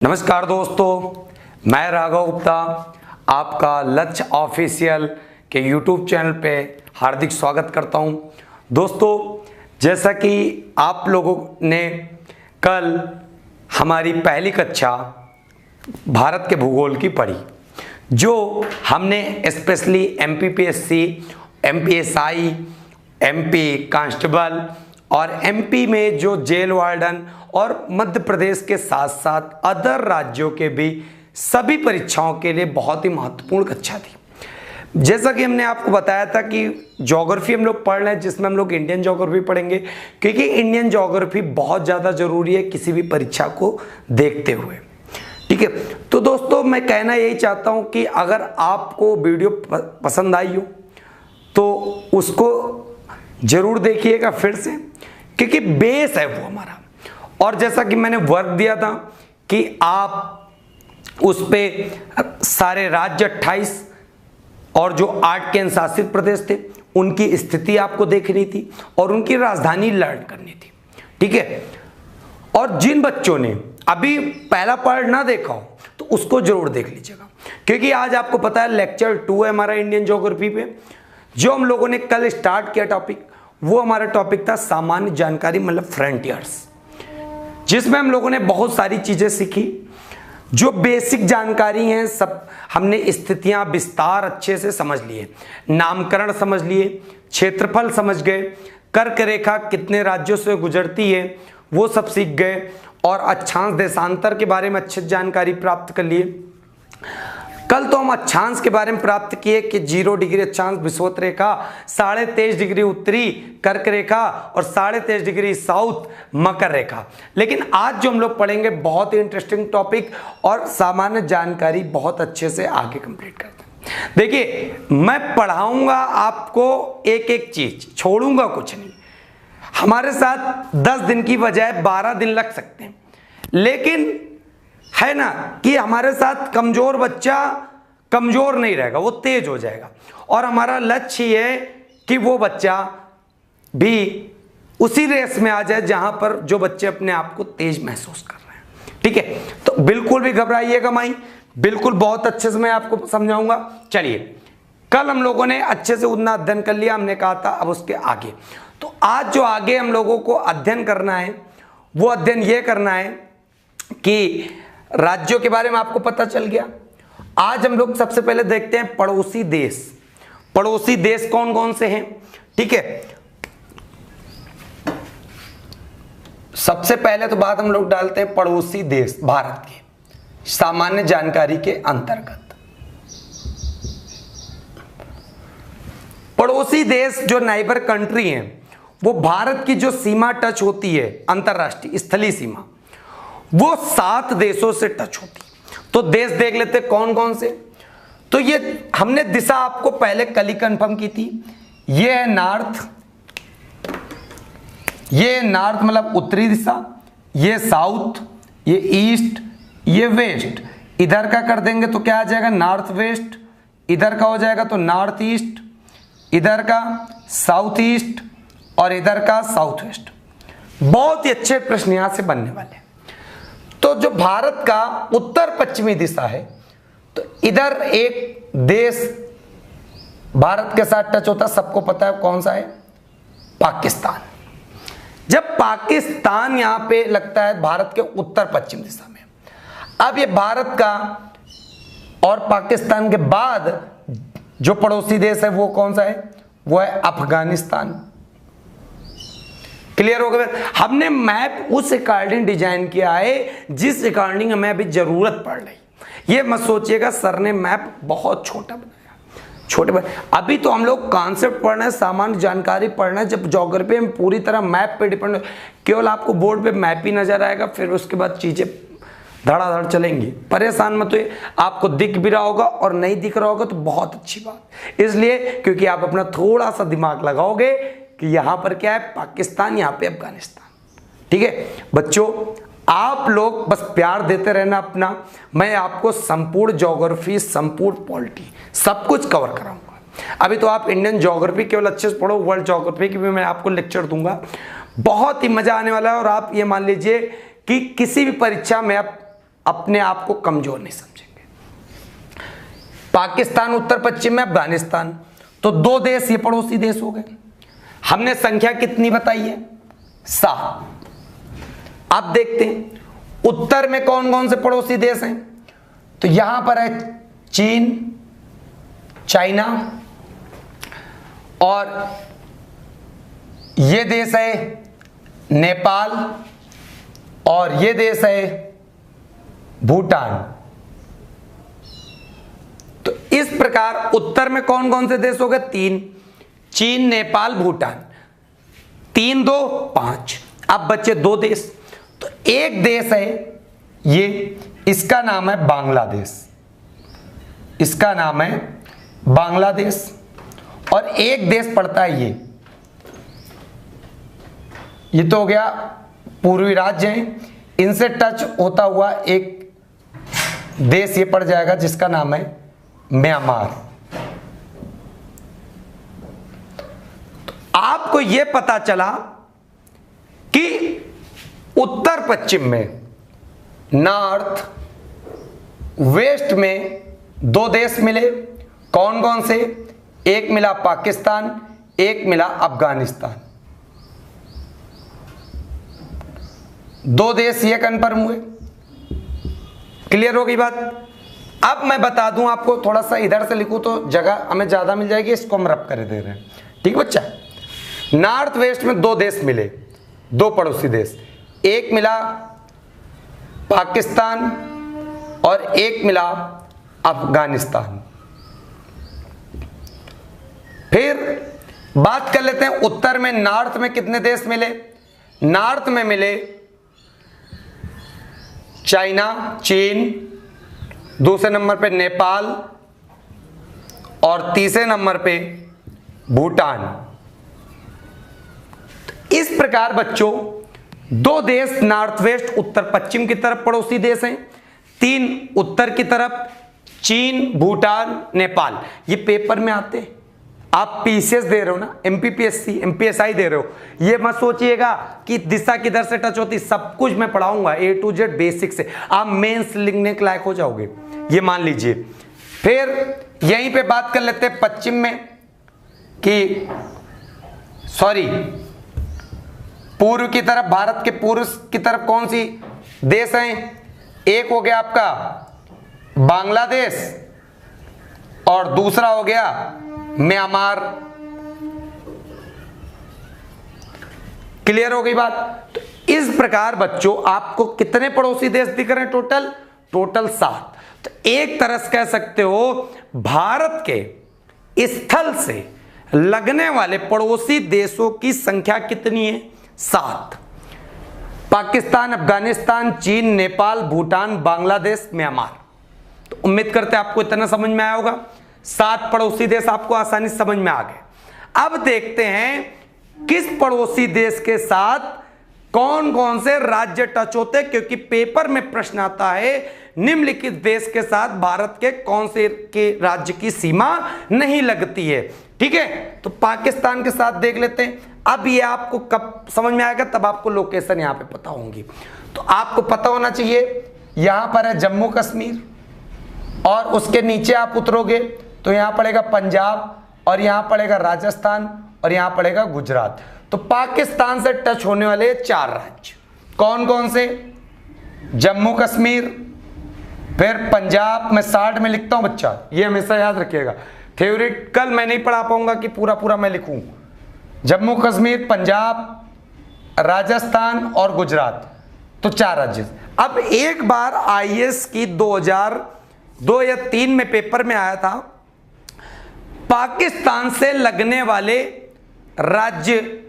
नमस्कार दोस्तों, मैं राघव गुप्ता आपका लक्ष्य ऑफिशियल के YouTube चैनल पे हार्दिक स्वागत करता हूं। दोस्तों, जैसा कि आप लोगों ने कल हमारी पहली कक्षा भारत के भूगोल की पढ़ी, जो हमने specially MPPSC, MPSI, MP constable और MP में जो जेल वार्डन और मध्य प्रदेश के साथ साथ अदर राज्यों के भी सभी परीक्षाओं के लिए बहुत ही महत्वपूर्ण कक्षा थी। जैसा कि हमने आपको बताया था कि ज्योग्राफी हम लोग पढ़ रहे हैं, जिसमें हम लोग इंडियन ज्योग्राफी पढ़ेंगे, क्योंकि इंडियन ज्योग्राफी बहुत ज़्यादा जरूरी है किसी भी परीक्षा को देखते हुए। ठीक है, तो दोस्तों मैं कहना यही चाहता हूं कि अगर आपको वीडियो पसंद आई हो तो उसको जरूर देखिएगा फिर से, क्योंकि बेस है वो हमारा। और जैसा कि मैंने वर्क दिया था कि आप उस पे सारे राज्य 28 और जो 8 केंद्र शासित प्रदेश थे उनकी स्थिति आपको देखनी थी और उनकी राजधानी लर्न करनी थी। ठीक है, और जिन बच्चों ने अभी पहला पार्ट ना देखा हो तो उसको जरूर देख लीजिएगा, क्योंकि आज आपको पता है लेक्चर 2 है हमारा इंडियन ज्योग्राफी पे। जो हम लोगों ने कल स्टार्ट किया टॉपिक, वो हमारा टॉपिक था सामान्य जानकारी, मतलब फ्रंटियर्स, जिसमें हम लोगों ने बहुत सारी चीजें सीखी। जो बेसिक जानकारी हैं सब हमने स्थितियां विस्तार अच्छे से समझ लिए, नामकरण समझ लिए, क्षेत्रफल समझ गए, कर्क रेखा कितने राज्यों से गुजरती है वो सब सीख गए, और अक्षांश देशांतर के बारे में अच्छी जानकारी प्राप्त कर लिए। कल तो हम अक्षांश के बारे में प्राप्त किए कि 0 डिग्री अक्षांश विषुवत रेखा, 23.5 डिग्री उत्तरी कर्क रेखा और 23.5 डिग्री साउथ मकर रेखा। लेकिन आज जो हम लोग पढ़ेंगे बहुत ही इंटरेस्टिंग टॉपिक और सामान्य जानकारी बहुत अच्छे से आगे कंप्लीट करते हैं। देखिए, मैं पढ़ाऊंगा आपको एक एक चीज, छोड़ूंगा कुछ नहीं। हमारे साथ 10 दिन की बजाय 12 दिन लग सकते हैं, लेकिन है ना कि हमारे साथ कमजोर बच्चा कमजोर नहीं रहेगा, वो तेज हो जाएगा। और हमारा लक्ष्य ये है कि वो बच्चा भी उसी रेस में आ जाए जहां पर जो बच्चे अपने आप को तेज महसूस कर रहे हैं। ठीक है, तो बिल्कुल भी घबराइएगा माई, बिल्कुल बहुत अच्छे से मैं आपको समझाऊंगा। चलिए, कल हम लोगों ने अच्छे से उतना अध्ययन कर लिया, हमने कहा था अब उसके आगे। तो आज जो आगे हम लोगों को अध्ययन करना है, वो अध्ययन ये करना है कि राज्यों के बारे में आपको पता चल गया। आज हम लोग सबसे पहले देखते हैं पड़ोसी देश। पड़ोसी देश कौन कौन से हैं? ठीक है, सबसे पहले तो बात हम लोग डालते हैं पड़ोसी देश भारत के सामान्य जानकारी के अंतर्गत। पड़ोसी देश जो नाइबर कंट्री हैं, वो भारत की जो सीमा टच होती है, अंतरराष्ट्रीय स्थलीय सीमा, वो 7 देशों से टच होती है। तो देश देख लेते कौन कौन से। तो ये हमने दिशा आपको पहले कल ही कंफर्म की थी। ये है नॉर्थ, ये नॉर्थ मतलब उत्तरी दिशा, ये साउथ, ये ईस्ट, ये वेस्ट। इधर का कर देंगे तो क्या आ जाएगा? North west. इधर का हो जाएगा तो नॉर्थ ईस्ट, इधर का साउथ ईस्ट और इधर का साउथ वेस्ट। बहुत ही अच्छे प्रश्न यहां से बनने वाले हैं। तो जो भारत का उत्तर पश्चिमी दिशा है, तो इधर एक देश भारत के साथ टच होता है, सबको पता है कौन सा है? पाकिस्तान। जब पाकिस्तान यहां पे लगता है भारत के उत्तर पश्चिम दिशा में। अब ये भारत का और पाकिस्तान के बाद जो पड़ोसी देश है वो कौन सा है? वो है अफगानिस्तान। क्लियर हो गया? हमने मैप उस अकॉर्डिंग डिजाइन किया है जिस अकॉर्डिंग हमें अभी जरूरत पड़ रही। ये मत सोचिएगा सर ने मैप बहुत छोटा बनाया, छोटे अभी तो हम लोग कॉन्सेप्ट पढ़ना है, सामान्य जानकारी पढ़ना है। जब ज्योग्राफी में पूरी तरह मैप पे डिपेंड, केवल आपको बोर्ड पे मैप ही नजर आएगा, फिर उसके बाद चीजें धड़ाधड़ चलेंगी। परेशान मत होइए, आपको दिख भी रहा होगा और नहीं दिख रहा होगा तो बहुत अच्छी बात, इसलिए क्योंकि आप अपना थोड़ा सा दिमाग लगाओगे कि यहां पर क्या है? पाकिस्तान, यहां पे अफगानिस्तान। ठीक है बच्चों, आप लोग बस प्यार देते रहना अपना। मैं आपको संपूर्ण ज्योग्राफी, संपूर्ण पॉलिटी सब कुछ कवर कराऊंगा। अभी तो आप इंडियन ज्योग्राफी केवल अच्छे से पढ़ो, वर्ल्ड ज्योग्राफी की भी मैं आपको लेक्चर दूंगा, बहुत ही मजा आने वाला है। और आप ये मान लीजिए कि किसी भी परीक्षा में आप अपने आप को कमजोर नहीं समझेंगे। पाकिस्तान उत्तर पश्चिम में, अफगानिस्तान, तो 2 देश ये पड़ोसी देश हो गए। हमने संख्या कितनी बताई है? 7। अब देखते हैं उत्तर में कौन कौन से पड़ोसी देश हैं। तो यहां पर है चीन, चाइना, और ये देश है नेपाल, और ये देश है भूटान। तो इस प्रकार उत्तर में कौन कौन से देश हो गए? 3, चीन, नेपाल, भूटान। 3 2 5। अब बचे 2 देश। तो एक देश है ये, इसका नाम है बांग्लादेश, इसका नाम है बांग्लादेश, और एक देश पड़ता है ये तो हो गया पूर्वी राज्य है, इनसे टच होता हुआ एक देश ये पड़ जाएगा जिसका नाम है म्यांमार। तो आपको यह पता चला कि उत्तर पश्चिम में, नॉर्थ वेस्ट में 2 देश मिले। कौन कौन से? एक मिला पाकिस्तान, एक मिला अफगानिस्तान। 2 देश ये कन्फर्म हुए। क्लियर हो गई बात? अब मैं बता दूं आपको, थोड़ा सा इधर से लिखूं तो जगह हमें ज्यादा मिल जाएगी, इसको हम रब कर दे रहे हैं। ठीक बच्चा? नॉर्थ वेस्ट में 2 देश मिले, 2 पड़ोसी देश। एक मिला पाकिस्तान और एक मिला अफगानिस्तान। फिर बात कर लेते हैं उत्तर में, नॉर्थ में कितने देश मिले? नॉर्थ में मिले चाइना, चीन, दूसरे नंबर पे नेपाल, और तीसरे नंबर पे भूटान। इस प्रकार बच्चों 2 देश नॉर्थ वेस्ट उत्तर पश्चिम की तरफ पड़ोसी देश हैं, 3 उत्तर की तरफ चीन, भूटान, नेपाल। ये पेपर में आते हैं। आप पीसीएस दे रहे हो ना, एमपीपीएससी, एमपीएसआई दे रहे हो, ये मत सोचिएगा कि दिशा किधर से टच होती। सब कुछ मैं पढ़ाऊंगा A to Z बेसिक से, आप मेंस लिखने के लायक हो जाओगे, ये मान लीजिए। फिर यहीं पे बात कर लेते हैं पश्चिम में कि सॉरी पूर्व की तरफ, भारत के पूर्व की तरफ कौन सी देश हैं? एक हो गया आपका बांग्लादेश और दूसरा हो गया म्यांमार। क्लियर हो गई बात? तो इस प्रकार बच्चों आपको कितने पड़ोसी देश दिख रहे हैं? टोटल 7। तो एक तरह से कह सकते हो भारत के स्थल से लगने वाले पड़ोसी देशों की संख्या कितनी है? 7। पाकिस्तान, अफगानिस्तान, चीन, नेपाल, भूटान, बांग्लादेश, म्यांमार। तो उम्मीद करते हैं आपको इतना समझ में आया होगा। 7 पड़ोसी देश आपको आसानी से समझ में आ गए। अब देखते हैं किस पड़ोसी देश के साथ कौन कौन से राज्य टच होते हैं, क्योंकि पेपर में प्रश्न आता है निम्नलिखित देश के साथ भारत के कौन से के राज्य की सीमा नहीं लगती है। ठीक है, तो पाकिस्तान के साथ देख लेते हैं। अब ये आपको कब समझ में आएगा? तब आपको लोकेशन यहां पे पता होंगी। तो आपको पता होना चाहिए यहां पर है जम्मू कश्मीर, और उसके नीचे आप उतरोगे तो यहां पड़ेगा पंजाब, और यहां पड़ेगा राजस्थान, और यहां पड़ेगा गुजरात। तो पाकिस्तान से टच होने वाले 4 राज्य कौन कौन से? जम्मू कश्मीर, फिर पंजाब, मैं 60 में लिखता हूं बच्चा, ये हमेशा याद रखिएगा। थ्योरेटिकल मैं नहीं पढ़ा पाऊंगा कि पूरा पूरा मैं लिखूं। जम्मू कश्मीर, पंजाब, राजस्थान और गुजरात, तो 4 राज्य। अब एक बार आईएएस की 2002 या 3 में पेपर में आया था, पाकिस्तान से लगने वाले राज्य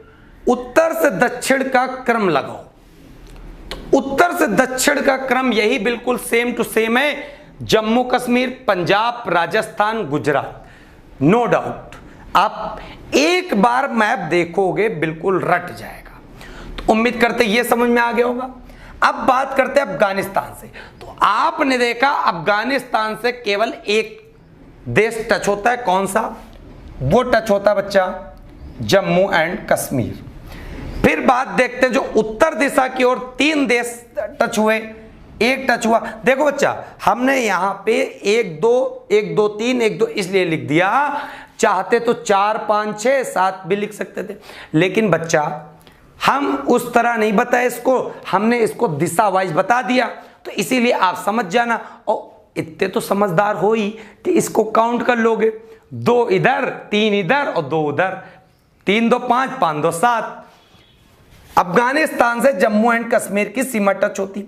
उत्तर से दक्षिण का क्रम लगाओ। तो उत्तर से दक्षिण का क्रम यही बिल्कुल सेम टू सेम है, जम्मू कश्मीर, पंजाब, राजस्थान, गुजरात, नो डाउट। आप एक बार मैप देखोगे बिल्कुल रट जाएगा। तो उम्मीद करते ये समझ में आ गया होगा। अब बात करते हैं अफगानिस्तान से। तो आपने देखा अफगानिस्तान से केवल एक देश टच होता है, कौन सा? वो टच होता है बच्चा जम्मू एंड कश्मीर। फिर बात देखते हैं जो उत्तर दिशा की ओर 3 देश टच हुए, एक टच हुआ। देखो बच्चा, हमने यहां पे 1 2 1 2 3 1 2 इसलिए लिख दिया, चाहते तो 4 5 6 7 भी लिख सकते थे, लेकिन बच्चा हम उस तरह नहीं बताए इसको, हमने इसको दिशा वाइज बता दिया, तो इसीलिए आप समझ जाना। और इतने तो समझदार हो ही कि इसको काउंट कर लोगे, 2 इधर 3 इधर और 2 उधर, 3 2 5 5 2 7। अफगानिस्तान से जम्मू एंड कश्मीर की सीमा टच होती।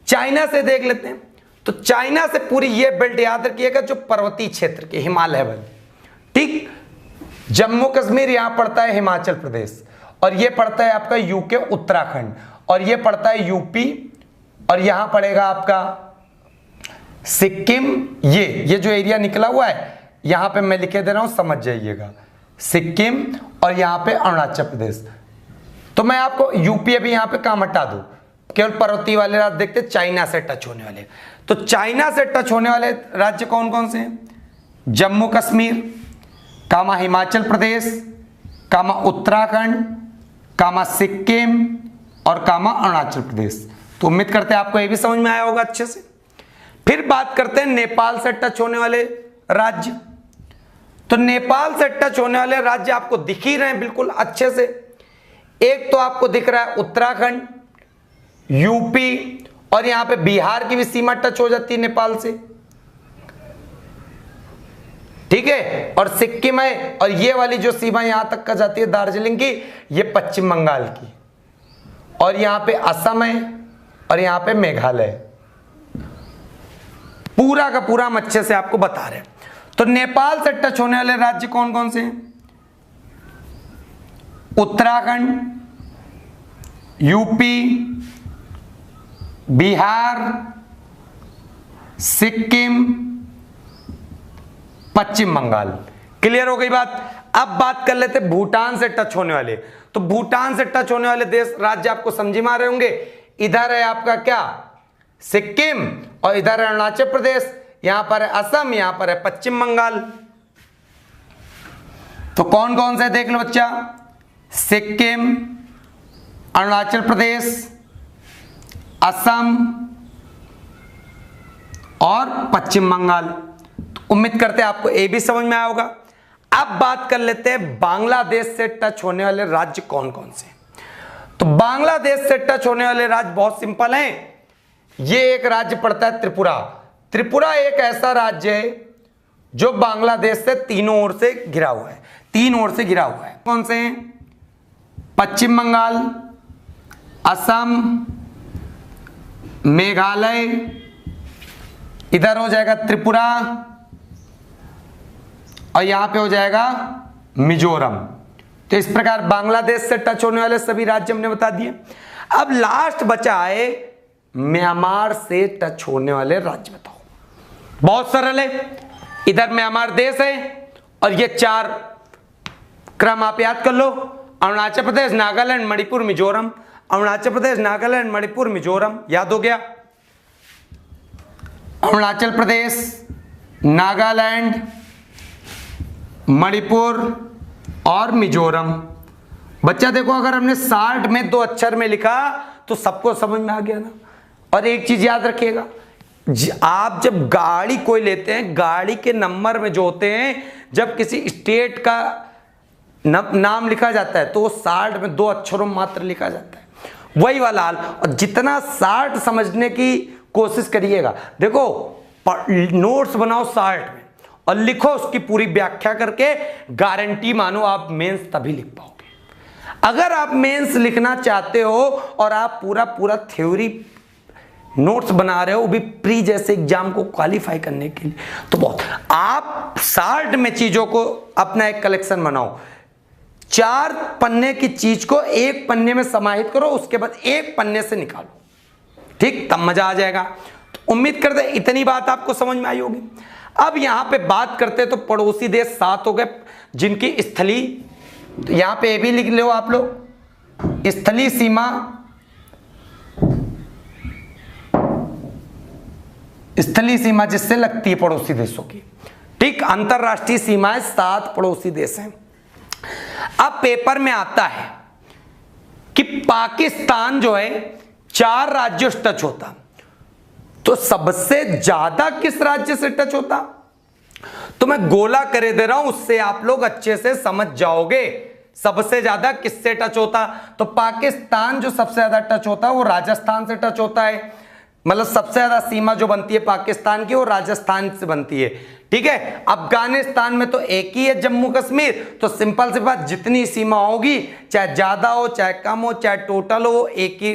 चाइना से देख लेते हैं, तो चाइना से पूरी ये बेल्ट याद रखिएगा जो पर्वतीय क्षेत्र के हिमालय वाली, ठीक। जम्मू कश्मीर यहां पड़ता है हिमाचल प्रदेश, और ये पड़ता है आपका यूके उत्तराखंड, और ये पड़ता है यूपी, और यहां पड़ेगा आपका सिक्किम। ये जो एरिया निकला हुआ है यहां पे मैं लिखे दे रहा हूं, समझ जाइएगा, सिक्किम, और यहां पे अरुणाचल प्रदेश। तो मैं आपको यूपी अभी यहां पे काम हटा दूं, केवल पर्वतीय वाले राज्य देखते, चाइना से टच होने वाले। तो चाइना से टच होने वाले राज्य कौन कौन से हैं? जम्मू कश्मीर, कामा हिमाचल प्रदेश, कामा उत्तराखंड, कामा सिक्किम, और कामा अरुणाचल प्रदेश। तो उम्मीद करते हैं आपको ये भी समझ में आया होगा अच्छे से। फिर बात करते हैं नेपाल से टच होने वाले राज्य। तो नेपाल से टच होने वाले राज्य आपको दिख ही रहे हैं बिल्कुल अच्छे से। एक तो आपको दिख रहा है उत्तराखंड, यूपी, और यहां पे बिहार की भी सीमा टच हो जाती है नेपाल से, ठीक है, और सिक्किम है, और ये वाली जो सीमा यहां तक का जाती है दार्जिलिंग की, ये पश्चिम बंगाल की, और यहां पे असम है, और यहां पे मेघालय। पूरा का पूरा हम अच्छे से आपको बता रहे हैं। तो नेपाल से टच होने वाले राज्य कौन कौन से हैं? उत्तराखंड, यूपी, बिहार, सिक्किम, पश्चिम बंगाल। क्लियर हो गई बात। अब बात कर लेते भूटान से टच होने वाले। तो भूटान से टच होने वाले देश राज्य आपको समझ में आ रहे होंगे। इधर है आपका क्या? सिक्किम, और इधर है अरुणाचल प्रदेश, यहां पर है असम, यहां पर है पश्चिम बंगाल। तो कौन कौन से देख लो बच्चा? सिक्किम, अरुणाचल प्रदेश, असम और पश्चिम बंगाल। तो उम्मीद करते हैं आपको ये भी समझ में आया होगा। अब बात कर लेते हैं बांग्लादेश से टच होने वाले राज्य कौन कौन से। तो बांग्लादेश से टच होने वाले राज्य बहुत सिंपल हैं। ये एक राज्य पड़ता है त्रिपुरा। त्रिपुरा एक ऐसा राज्य है जो बांग्लादेश से तीनों ओर से घिरा हुआ है, 3 ओर से घिरा हुआ है। कौन से हैं? पश्चिम बंगाल, असम, मेघालय, इधर हो जाएगा त्रिपुरा, और यहां पे हो जाएगा मिजोरम। तो इस प्रकार बांग्लादेश से टच होने वाले सभी राज्य हमने बता दिए। अब लास्ट बचा है म्यांमार से टच होने वाले राज्य बताओ। बहुत सरल है। इधर म्यांमार देश है, और ये 4 क्रम आप याद कर लो। अरुणाचल प्रदेश, नागालैंड, मणिपुर, मिजोरम। अरुणाचल प्रदेश, नागालैंड, मणिपुर, मिजोरम। याद हो गया? अरुणाचल प्रदेश, नागालैंड, मणिपुर और मिजोरम। बच्चा देखो, अगर हमने 60 में 2 अक्षर में लिखा तो सबको समझ में आ गया ना। और एक चीज याद रखिएगा, आप जब गाड़ी कोई लेते हैं, गाड़ी के नंबर में जो होते हैं, जब किसी स्टेट का नाम लिखा जाता है तो वो 60 में 2 अक्षरों मात्र लिखा जाता है, वही वाला हाल। और जितना 60 समझने की कोशिश करिएगा, देखो नोट्स बनाओ 60 में और लिखो उसकी पूरी व्याख्या करके, गारंटी मानो आप मेंस तभी लिख पाओगे। अगर आप मेंस लिखना चाहते हो और आप पूरा थ्योरी नोट्स बना रहे हो, वो भी प्री जैसे एग्जाम को क्वालिफाई करने के लिए, तो बहुत आप 60 में चीजों को अपना एक कलेक्शन बनाओ। 4 पन्ने की चीज को 1 पन्ने में समाहित करो, उसके बाद 1 पन्ने से निकालो, ठीक, तब मजा आ जाएगा। तो उम्मीद करते हैं इतनी बात आपको समझ में आई होगी। अब यहां पे बात करते तो पड़ोसी देश 7 हो गए जिनकी स्थली, तो यहां पे ये भी लिख लो आप लोग, स्थलीय सीमा, स्थलीय सीमा जिससे लगती है पड़ोसी देशों की, ठीक। अंतरराष्ट्रीय सीमाएं 7 पड़ोसी देश हैं। अब पेपर में आता है कि पाकिस्तान जो है 4 राज्यों से टच होता, तो सबसे ज्यादा किस राज्य से टच होता? तो मैं गोला करे दे रहा हूं, उससे आप लोग अच्छे से समझ जाओगे सबसे ज्यादा किससे टच होता। तो पाकिस्तान जो सबसे ज्यादा टच होता है वो राजस्थान से टच होता है, मतलब सबसे ज्यादा सीमा जो बनती है पाकिस्तान की वो राजस्थान से बनती है। ठीक है, अफगानिस्तान में तो एक ही है जम्मू कश्मीर, तो सिंपल सी बात, जितनी सीमा होगी चाहे ज्यादा हो चाहे कम हो चाहे टोटल हो, एक ही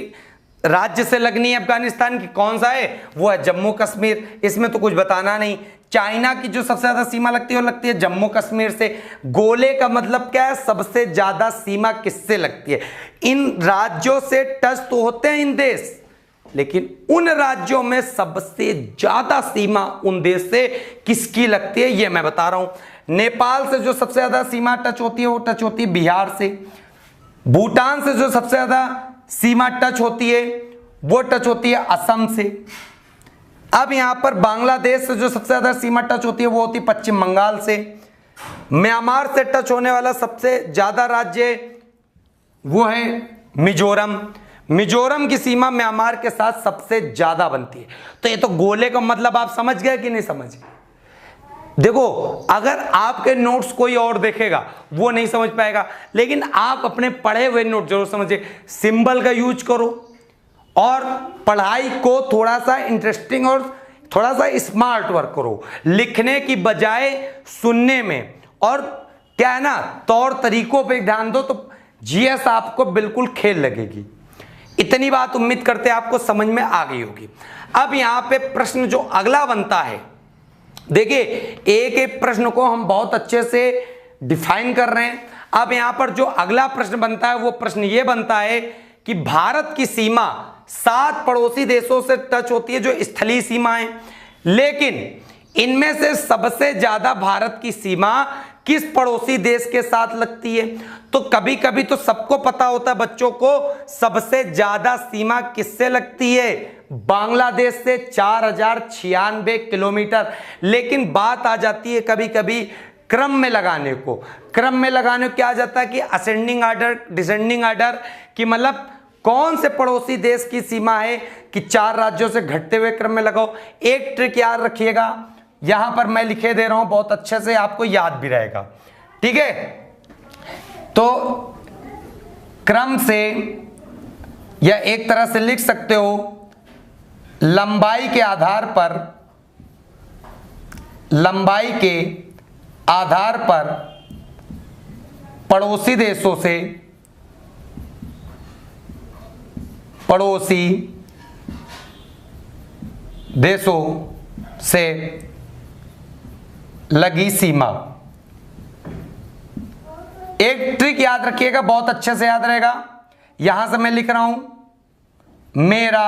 राज्य से लगनी है अफगानिस्तान की। कौन सा है? वो है जम्मू कश्मीर। इसमें तो कुछ बताना नहीं। चाइना की जो सबसे ज्यादा सीमा लगती है वो लगती है जम्मू कश्मीर से। गोले का मतलब क्या है? सबसे ज्यादा सीमा किससे लगती है? इन राज्यों से टच तो होते हैं इन देश, लेकिन उन राज्यों में सबसे ज्यादा सीमा उन देश से किसकी लगती है ये मैं बता रहा हूं। नेपाल से जो सबसे ज्यादा सीमा टच होती है वो टच होती है बिहार से। भूटान से जो सबसे ज्यादा सीमा टच होती है वो टच होती है असम से। अब यहां पर बांग्लादेश से जो सबसे ज्यादा सीमा टच होती है वो होती है पश्चिम बंगाल से। म्यांमार से टच होने वाला सबसे ज्यादा राज्य वो है मिजोरम। मिजोरम की सीमा म्यांमार के साथ सबसे ज्यादा बनती है। तो ये तो गोले का मतलब आप समझ गए कि नहीं समझ? देखो, अगर आपके नोट्स कोई और देखेगा वो नहीं समझ पाएगा, लेकिन आप अपने पढ़े हुए नोट जरूर समझिए। सिंबल का यूज करो और पढ़ाई को थोड़ा सा इंटरेस्टिंग और थोड़ा सा स्मार्ट वर्क करो, लिखने की बजाय सुनने में। और क्या है ना, तौर तरीकों पे ध्यान दो तो जीएस आपको बिल्कुल खेल लगेगी। इतनी बात उम्मीद करते हैं आपको समझ में आ गई होगी। अब यहां पे प्रश्न जो अगला बनता है, देखिए एक एक प्रश्न को हम बहुत अच्छे से डिफाइन कर रहे हैं। अब यहां पर जो अगला प्रश्न बनता है वो प्रश्न ये बनता है कि भारत की सीमा 7 पड़ोसी देशों से टच होती है जो स्थलीय सीमाएं, लेकिन इनमें से सबसे ज्यादा भारत की सीमा किस पड़ोसी देश के साथ लगती है? तो कभी कभी तो सबको पता होता है बच्चों को, सबसे ज्यादा सीमा किससे लगती है? बांग्लादेश से 4096 किलोमीटर। लेकिन बात आ जाती है कभी कभी क्रम में लगाने को। क्रम में लगाने को क्या आ जाता है कि असेंडिंग ऑर्डर, डिसेंडिंग ऑर्डर, कि मतलब कौन से पड़ोसी देश की सीमा है कि 4 राज्यों से घटते हुए क्रम में लगाओ। एक ट्रिक याद रखिएगा, यहां पर मैं लिखे दे रहा हूं, बहुत अच्छे से आपको याद भी रहेगा। ठीक है, तो क्रम से या एक तरह से लिख सकते हो लंबाई के आधार पर, लंबाई के आधार पर पड़ोसी देशों से, पड़ोसी देशों से लगी सीमा। एक ट्रिक याद रखिएगा, बहुत अच्छे से याद रहेगा। यहां से मैं लिख रहा हूं मेरा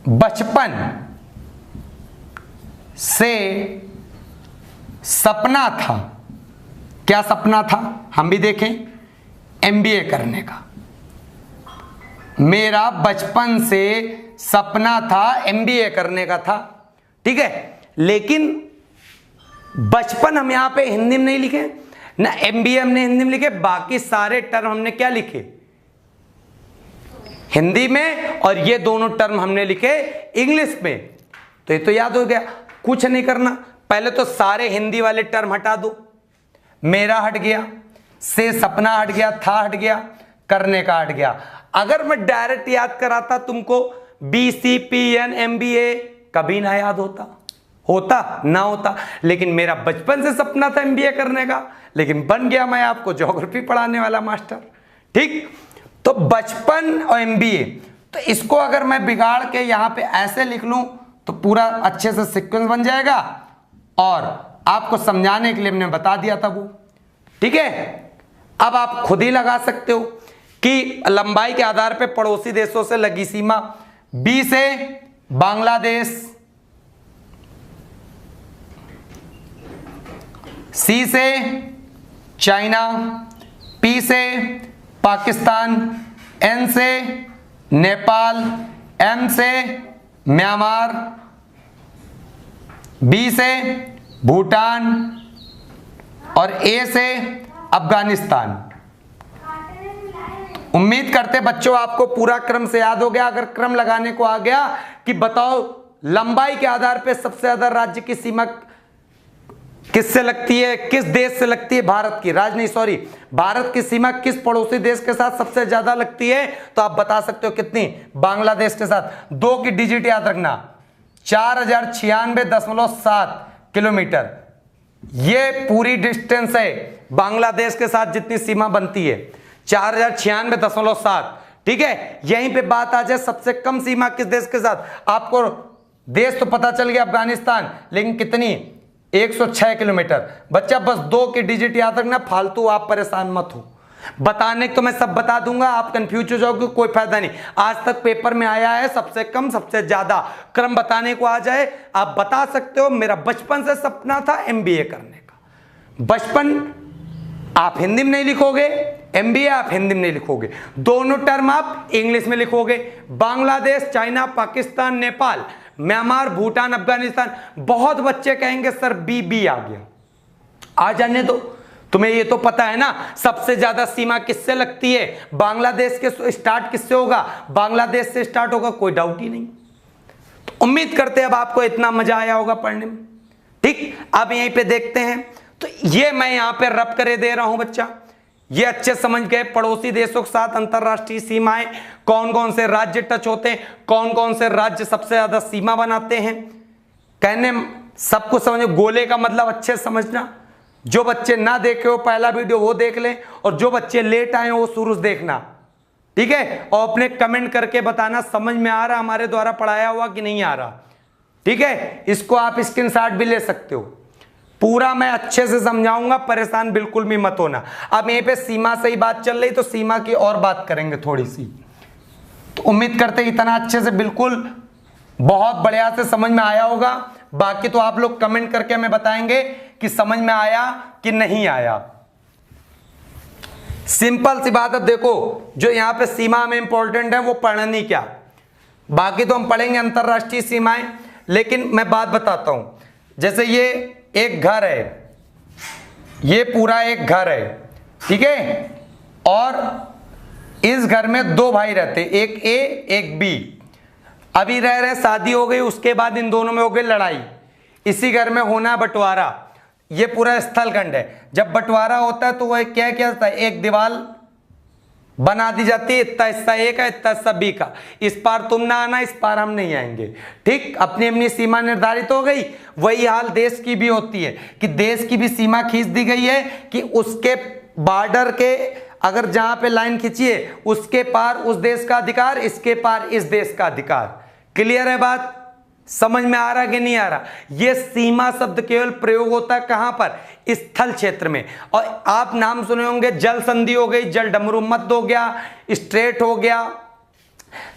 बचपन से सपना था। क्या सपना था? हम भी देखें, एमबीए करने का। मेरा बचपन से सपना था एमबीए करने का था। ठीक है, लेकिन बचपन हम यहां पे हिंदी में नहीं लिखे ना, एमबीए हमने हिंदी में लिखे, बाकी सारे टर्म हमने क्या लिखे? हिंदी में, और ये दोनों टर्म हमने लिखे इंग्लिश में। तो ये तो याद हो गया, कुछ नहीं करना। पहले तो सारे हिंदी वाले टर्म हटा दो। मेरा हट गया, से सपना हट गया, था हट गया, करने का हट गया। अगर मैं डायरेक्ट याद कराता तुमको BCPN MBA, कभी ना याद होता, होता ना होता। लेकिन मेरा बचपन से सपना था MBA करने का, लेकिन बन गया मैं आपको ज्योग्राफी पढ़ाने वाला मास्टर। ठीक, तो बचपन और MBA, तो इसको अगर मैं बिगाड़ के यहां पे ऐसे लिख लूं तो पूरा अच्छे से सीक्वेंस बन जाएगा, और आपको समझाने के लिए मैंने बता दिया था वो। ठीक है, अब आप खुद ही लगा सकते हो कि लंबाई के आधार पे पड़ोसी देशों से लगी सीमा, B से बांग्लादेश, C से चाइना, P से पाकिस्तान, N से नेपाल, M से म्यांमार, B से भूटान और A से अफगानिस्तान। उम्मीद करते बच्चों आपको पूरा क्रम से याद हो गया। अगर क्रम लगाने को आ गया कि बताओ लंबाई के आधार पर सबसे ज्यादा राज्य की सीमा किससे लगती है, किस देश से लगती है, भारत की भारत की सीमा किस पड़ोसी देश के साथ सबसे ज्यादा लगती है, तो आप बता सकते हो कितनी, बांग्लादेश के साथ। 2 की डिजिट याद रखना, 4096.7 किलोमीटर ये पूरी डिस्टेंस है बांग्लादेश के साथ जितनी सीमा बनती है, 4096.7। ठीक है, यहीं पे बात आ जाए सबसे कम सीमा किस देश के साथ, आपको देश तो पता चल गया अफगानिस्तान, लेकिन कितनी, 106 किलोमीटर। बच्चा बस 2 की डिजिट याद रखना, फालतू आप परेशान मत हो। बताने तो मैं सब बता दूंगा, आप कंफ्यूज हो जाओगे, कोई फायदा नहीं। आज तक पेपर में आया है सबसे कम सबसे ज्यादा, क्रम बताने को आ जाए आप बता सकते हो। मेरा बचपन से सपना था एमबीए करने का। बचपन आप हिंदी में नहीं लिखोगे, एमबीए आप हिंदी में नहीं लिखोगे, दोनों टर्म आप इंग्लिश में लिखोगे। Bangladesh, China, Pakistan, Nepal, Myanmar, Bhutan, Afghanistan. बहुत बच्चे कहेंगे सर बी आ गया, आ जाने दो, तुम्हें ये तो पता है ना सबसे ज्यादा सीमा किससे लगती है, बांग्लादेश के स्टार्ट किससे होगा, बांग्लादेश से स्टार्ट होगा, कोई डाउट ही नहीं। तो उम्मीद करते हैं अब आपको इतना मजा आया होगा पढ़ने में। ठीक, अब यहीं पे देखते हैं। तो ये मैं यहां पे रब करे दे रहा हूं बच्चा, ये अच्छे समझ गए। पड़ोसी देशों के साथ अंतरराष्ट्रीय सीमाएं, कौन कौन से राज्य टच होते हैं, कौन कौन से राज्य सबसे ज्यादा सीमा बनाते हैं, कहने सबको समझ। गोले का मतलब अच्छे से समझना, जो बच्चे ना देखे हो पहला वीडियो वो देख लें, और जो बच्चे लेट आए हो वो शुरू से देखना। ठीक है, और अपने कमेंट करके बताना समझ में आ रहा, हमारे द्वारा पढ़ाया हुआ कि नहीं आ रहा। ठीक है, इसको आप स्क्रीनशॉट भी ले सकते हो। पूरा मैं अच्छे से समझाऊंगा, परेशान बिल्कुल भी मत होना। अब यहीं पे सीमा से ही बात चल रही, तो सीमा की और बात करेंगे थोड़ी सी। तो उम्मीद करते इतना अच्छे से बिल्कुल बहुत बढ़िया से समझ में आया होगा। बाकी तो आप लोग कमेंट करके हमें बताएंगे कि समझ में आया कि नहीं आया। सिंपल सी बात है, देखो जो यहां पे सीमा में इंपॉर्टेंट है वो पढ़नी क्या, बाकी तो हम पढ़ेंगे अंतरराष्ट्रीय सीमाएं। लेकिन मैं बात बताता हूं, जैसे ये एक घर है, ये पूरा एक घर है, ठीक है, और इस घर में 2 भाई रहते, एक ए एक बी। अभी रह रहे, शादी हो गई, उसके बाद इन दोनों में हो गई लड़ाई, इसी घर में होना बंटवारा। ये पूरा स्थलखंड है। जब बंटवारा होता है तो वह क्या होता है, एक दीवार बना दी जाती है, इतना हिस्सा ए का, इतना हिस्सा बी का, इस पार तुम ना आना, इस पार हम नहीं आएंगे। ठीक, अपनी अपनी सीमा निर्धारित हो गई। वही हाल देश की भी होती है कि देश की भी सीमा खींच दी गई है कि उसके बॉर्डर के अगर जहां पे लाइन खींची है उसके पार उस देश का अधिकार, इसके पार इस देश का अधिकार। क्लियर है बात, समझ में आ रहा कि नहीं आ रहा। यह सीमा शब्द केवल प्रयोग होता है कहां पर, स्थल क्षेत्र में। और आप नाम सुने होंगे, जल संधि हो गई, जल डमरू मध्य हो गया, स्ट्रेट हो गया,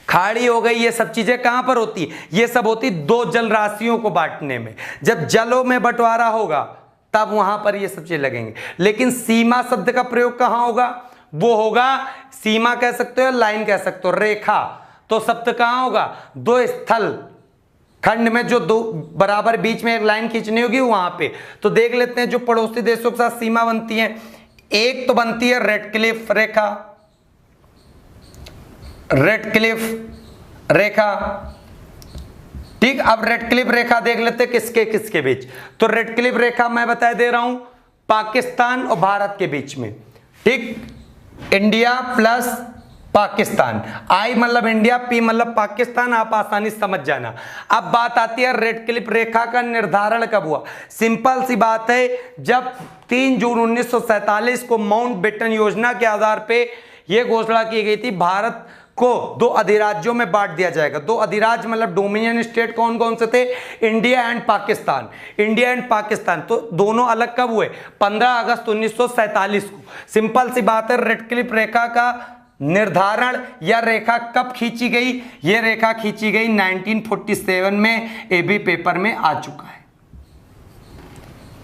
खाड़ी हो गई, ये सब चीजें कहां पर होती है, ये सब होती 2 जल राशियों को बांटने में। जब जलों में बंटवारा होगा तब वहां पर ये सब चीजें लगेंगे। लेकिन सीमा शब्द का प्रयोग कहां होगा, वो होगा, सीमा कह सकते हो, लाइन कह सकते हो, रेखा। तो शब्द कहां होगा, 2 स्थल खंड में जो 2 बराबर बीच में एक लाइन खींचनी होगी वहां पे। तो देख लेते हैं जो पड़ोसी देशों के साथ सीमा बनती है। एक तो बनती है रेडक्लिफ रेखा, रेडक्लिफ रेखा। ठीक, अब रेडक्लिफ रेखा देख लेते हैं किसके किसके बीच। तो रेडक्लिफ रेखा मैं बता दे रहा हूं पाकिस्तान और भारत के बीच में। ठीक, इंडिया प्लस पाकिस्तान, आई मतलब इंडिया, पी मतलब पाकिस्तान, आप आसानी से समझ जाना। अब बात आती है रेडक्लिफ रेखा का निर्धारण कब हुआ। सिंपल सी बात है, जब 3 जून 1947 को माउंटबेटन योजना के आधार पे यह घोषणा की गई थी, भारत को 2 अधिराज्यों में बांट दिया जाएगा। 2 अधिराज्य मतलब डोमिनियन स्टेट कौन कौन से थे, India and Pakistan. India and Pakistan तो दोनों अलग कब हुए, 15 अगस्त 1947 को। सिंपल सी बात है, रेडक्लिफ रेखा का निर्धारण या रेखा कब खींची गई, यह रेखा खींची गई 1947 में, एबी पेपर में आ चुका है।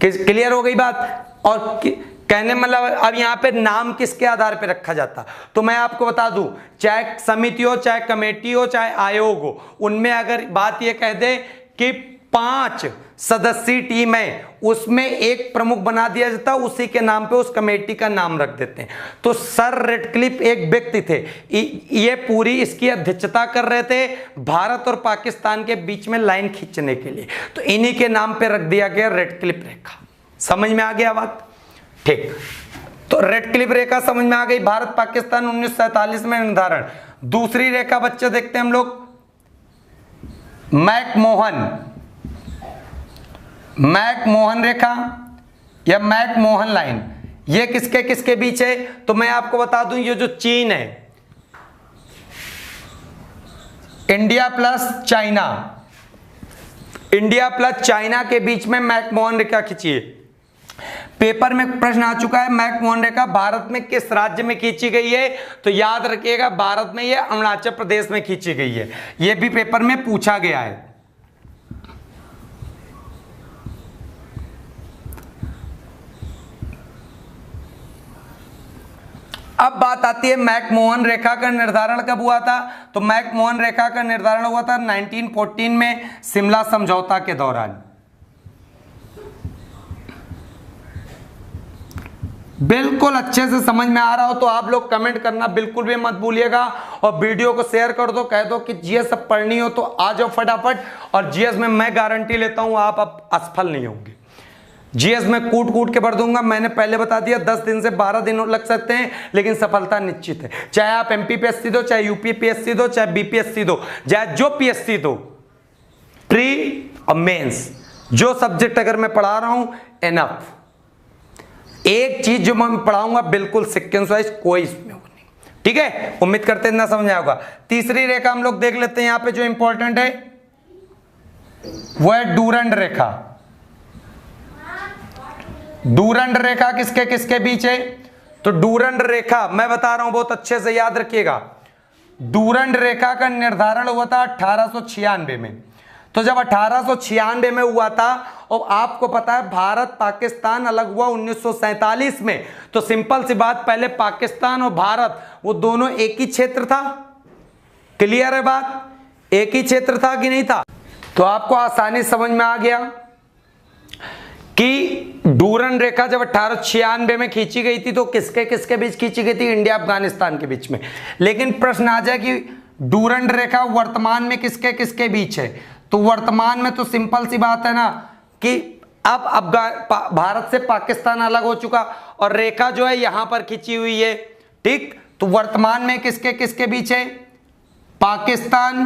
क्लियर हो गई बात। और कहने मतलब अब यहां पे नाम किसके आधार पे रखा जाता, तो मैं आपको बता दूं, चाहे समिति हो, चाहे कमेटी हो, चाहे आयोग हो, उनमें अगर बात यह कह दे कि 5 सदस्यीय टीम है उसमें एक प्रमुख बना दिया जाता, उसी के नाम पे उस कमेटी का नाम रख देते हैं। तो सर रेडक्लिफ एक व्यक्ति थे, ये पूरी इसकी अध्यक्षता कर रहे थे भारत और पाकिस्तान के बीच में लाइन खींचने के लिए, तो इन्हीं के नाम पे रख दिया गया रेडक्लिफ रेखा। समझ में आ गया बात? ठीक, तो रेडक्लिफ रेखा समझ में आ गई। भारत पाकिस्तान 1947 में निर्धारण। दूसरी रेखा बच्चे देखते हैं हम लोग, मैकमोहन रेखा या मैकमोहन लाइन। ये किसके किसके बीच है? तो मैं आपको बता दूं, ये जो चीन है, India plus China, India plus China के बीच में मैकमोहन रेखा खींची है। पेपर में प्रश्न आ चुका है, मैकमोहन रेखा भारत में किस राज्य में खींची गई है? तो याद रखिएगा, भारत में ये अरुणाचल प्रदेश में खींची गई है। ये भी पेपर में पूछा गया है। अब बात आती है मैकमोहन रेखा का निर्धारण कब हुआ था? तो मैकमोहन रेखा का निर्धारण हुआ था 1914 में शिमला समझौता के दौरान। बिल्कुल अच्छे से समझ में आ रहा हो तो आप लोग कमेंट करना बिल्कुल भी मत भूलिएगा, और वीडियो को शेयर कर दो, कह दो कि जीएस अब पढ़नी हो तो आ जाओ फटाफट। और जीएस में मैं गारंटी लेता हूं आप अब असफल नहीं होंगे। जीएस में कूट कूट के पढ़ दूंगा, मैंने पहले बता दिया 10 दिन से 12 दिन लग सकते हैं, लेकिन सफलता निश्चित है। चाहे आप एमपीपीएससी दो, चाहे यूपीपीएससी दो, चाहे बीपीएससी दो, चाहे जो पीएससी दो, प्री और मेंस, जो सब्जेक्ट अगर मैं पढ़ा रहा हूं एनफ। एक चीज जो मैं पढ़ाऊंगा बिल्कुल सीक्वेंस वाइज, कोई इसमें नहीं। ठीक है, उम्मीद करते हैं इतना समझ आएगा। तीसरी रेखा हम लोग देख लेते हैं, यहां पे जो इंपॉर्टेंट है वो है डूरंड रेखा। डूरंड रेखा किसके किसके बीच है? तो डूरंड रेखा मैं बता रहा हूं, बहुत अच्छे से याद रखिएगा। डूरंड रेखा का निर्धारण हुआ था 1896 में। तो जब 1896 में हुआ था, और आपको पता है भारत पाकिस्तान अलग हुआ 1947 में, तो सिंपल सी बात, पहले पाकिस्तान और भारत वो दोनों एक ही क्षेत्र था। क्लियर है बात? एक ही क्षेत्र था कि नहीं था? तो आपको आसानी समझ में आ गया कि डूरंड रेखा जब 1896 में खींची गई थी तो किसके किसके बीच खींची गई थी? इंडिया अफगानिस्तान के बीच में। लेकिन प्रश्न आ जाए कि डूरंड रेखा वर्तमान में किसके किसके बीच है? तो वर्तमान में तो सिंपल सी बात है ना कि अब भारत से पाकिस्तान अलग हो चुका, और रेखा जो है यहां पर खींची हुई है। ठीक, तो वर्तमान में किसके किसके बीच है? पाकिस्तान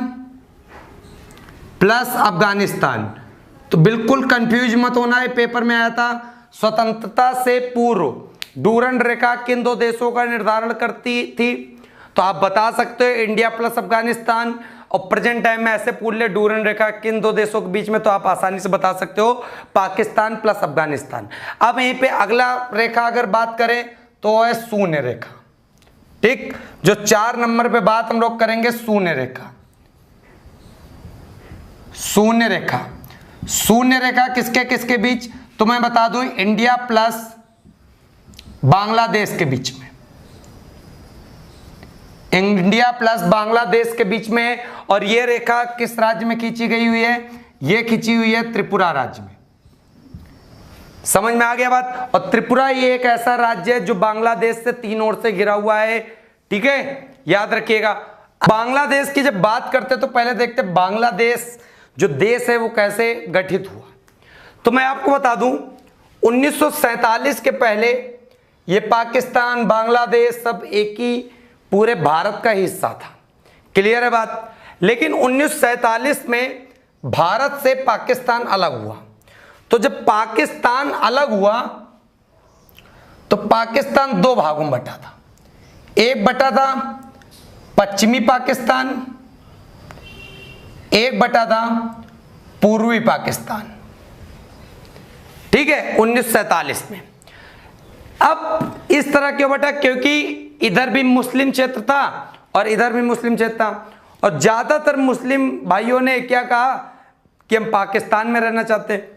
प्लस अफगानिस्तान। तो बिल्कुल कंफ्यूज मत होना है, पेपर में आया था। स्वतंत्रता से पूर्व डूरंड रेखा किन दो देशों का निर्धारण करती थी? तो आप बता सकते हो इंडिया प्लस अफगानिस्तान, और प्रेजेंट टाइम में ऐसे पूछ ले डूरंड रेखा किन दो देशों के बीच में, तो आप आसानी से बता सकते हो पाकिस्तान प्लस अफगानिस्तान। अब यहीं पे अगला रेखा अगर बात करें तो है शून्य रेखा। ठीक, जो 4 नंबर पे बात हम लोग करेंगे शून्य रेखा। शून्य रेखा, शून्य रेखा किसके किसके बीच? तो मैं बता दूं इंडिया प्लस बांग्लादेश के बीच में, इंडिया प्लस बांग्लादेश के बीच में। और यह रेखा किस राज्य में खींची गई हुई है? यह खींची हुई है त्रिपुरा राज्य में। समझ में आ गया बात? और त्रिपुरा ये एक ऐसा राज्य है जो बांग्लादेश से 3 ओर से घिरा हुआ है। ठीक है, याद रखिएगा। बांग्लादेश की जब बात करते तो पहले देखते बांग्लादेश जो देश है वो कैसे गठित हुआ। तो मैं आपको बता दूं 1947 के पहले ये पाकिस्तान बांग्लादेश सब एक ही पूरे भारत का हिस्सा था। क्लियर है बात? लेकिन 1947 में भारत से पाकिस्तान अलग हुआ। तो जब पाकिस्तान अलग हुआ तो पाकिस्तान 2 भागों में बटा था। एक बटा था पश्चिमी पाकिस्तान, एक बटा था पूर्वी पाकिस्तान। ठीक है, 1947 में। अब इस तरह क्यों बटा? क्योंकि इधर भी मुस्लिम क्षेत्र था और इधर भी मुस्लिम क्षेत्र था, और ज्यादातर मुस्लिम भाइयों ने क्या कहा कि हम पाकिस्तान में रहना चाहते हैं।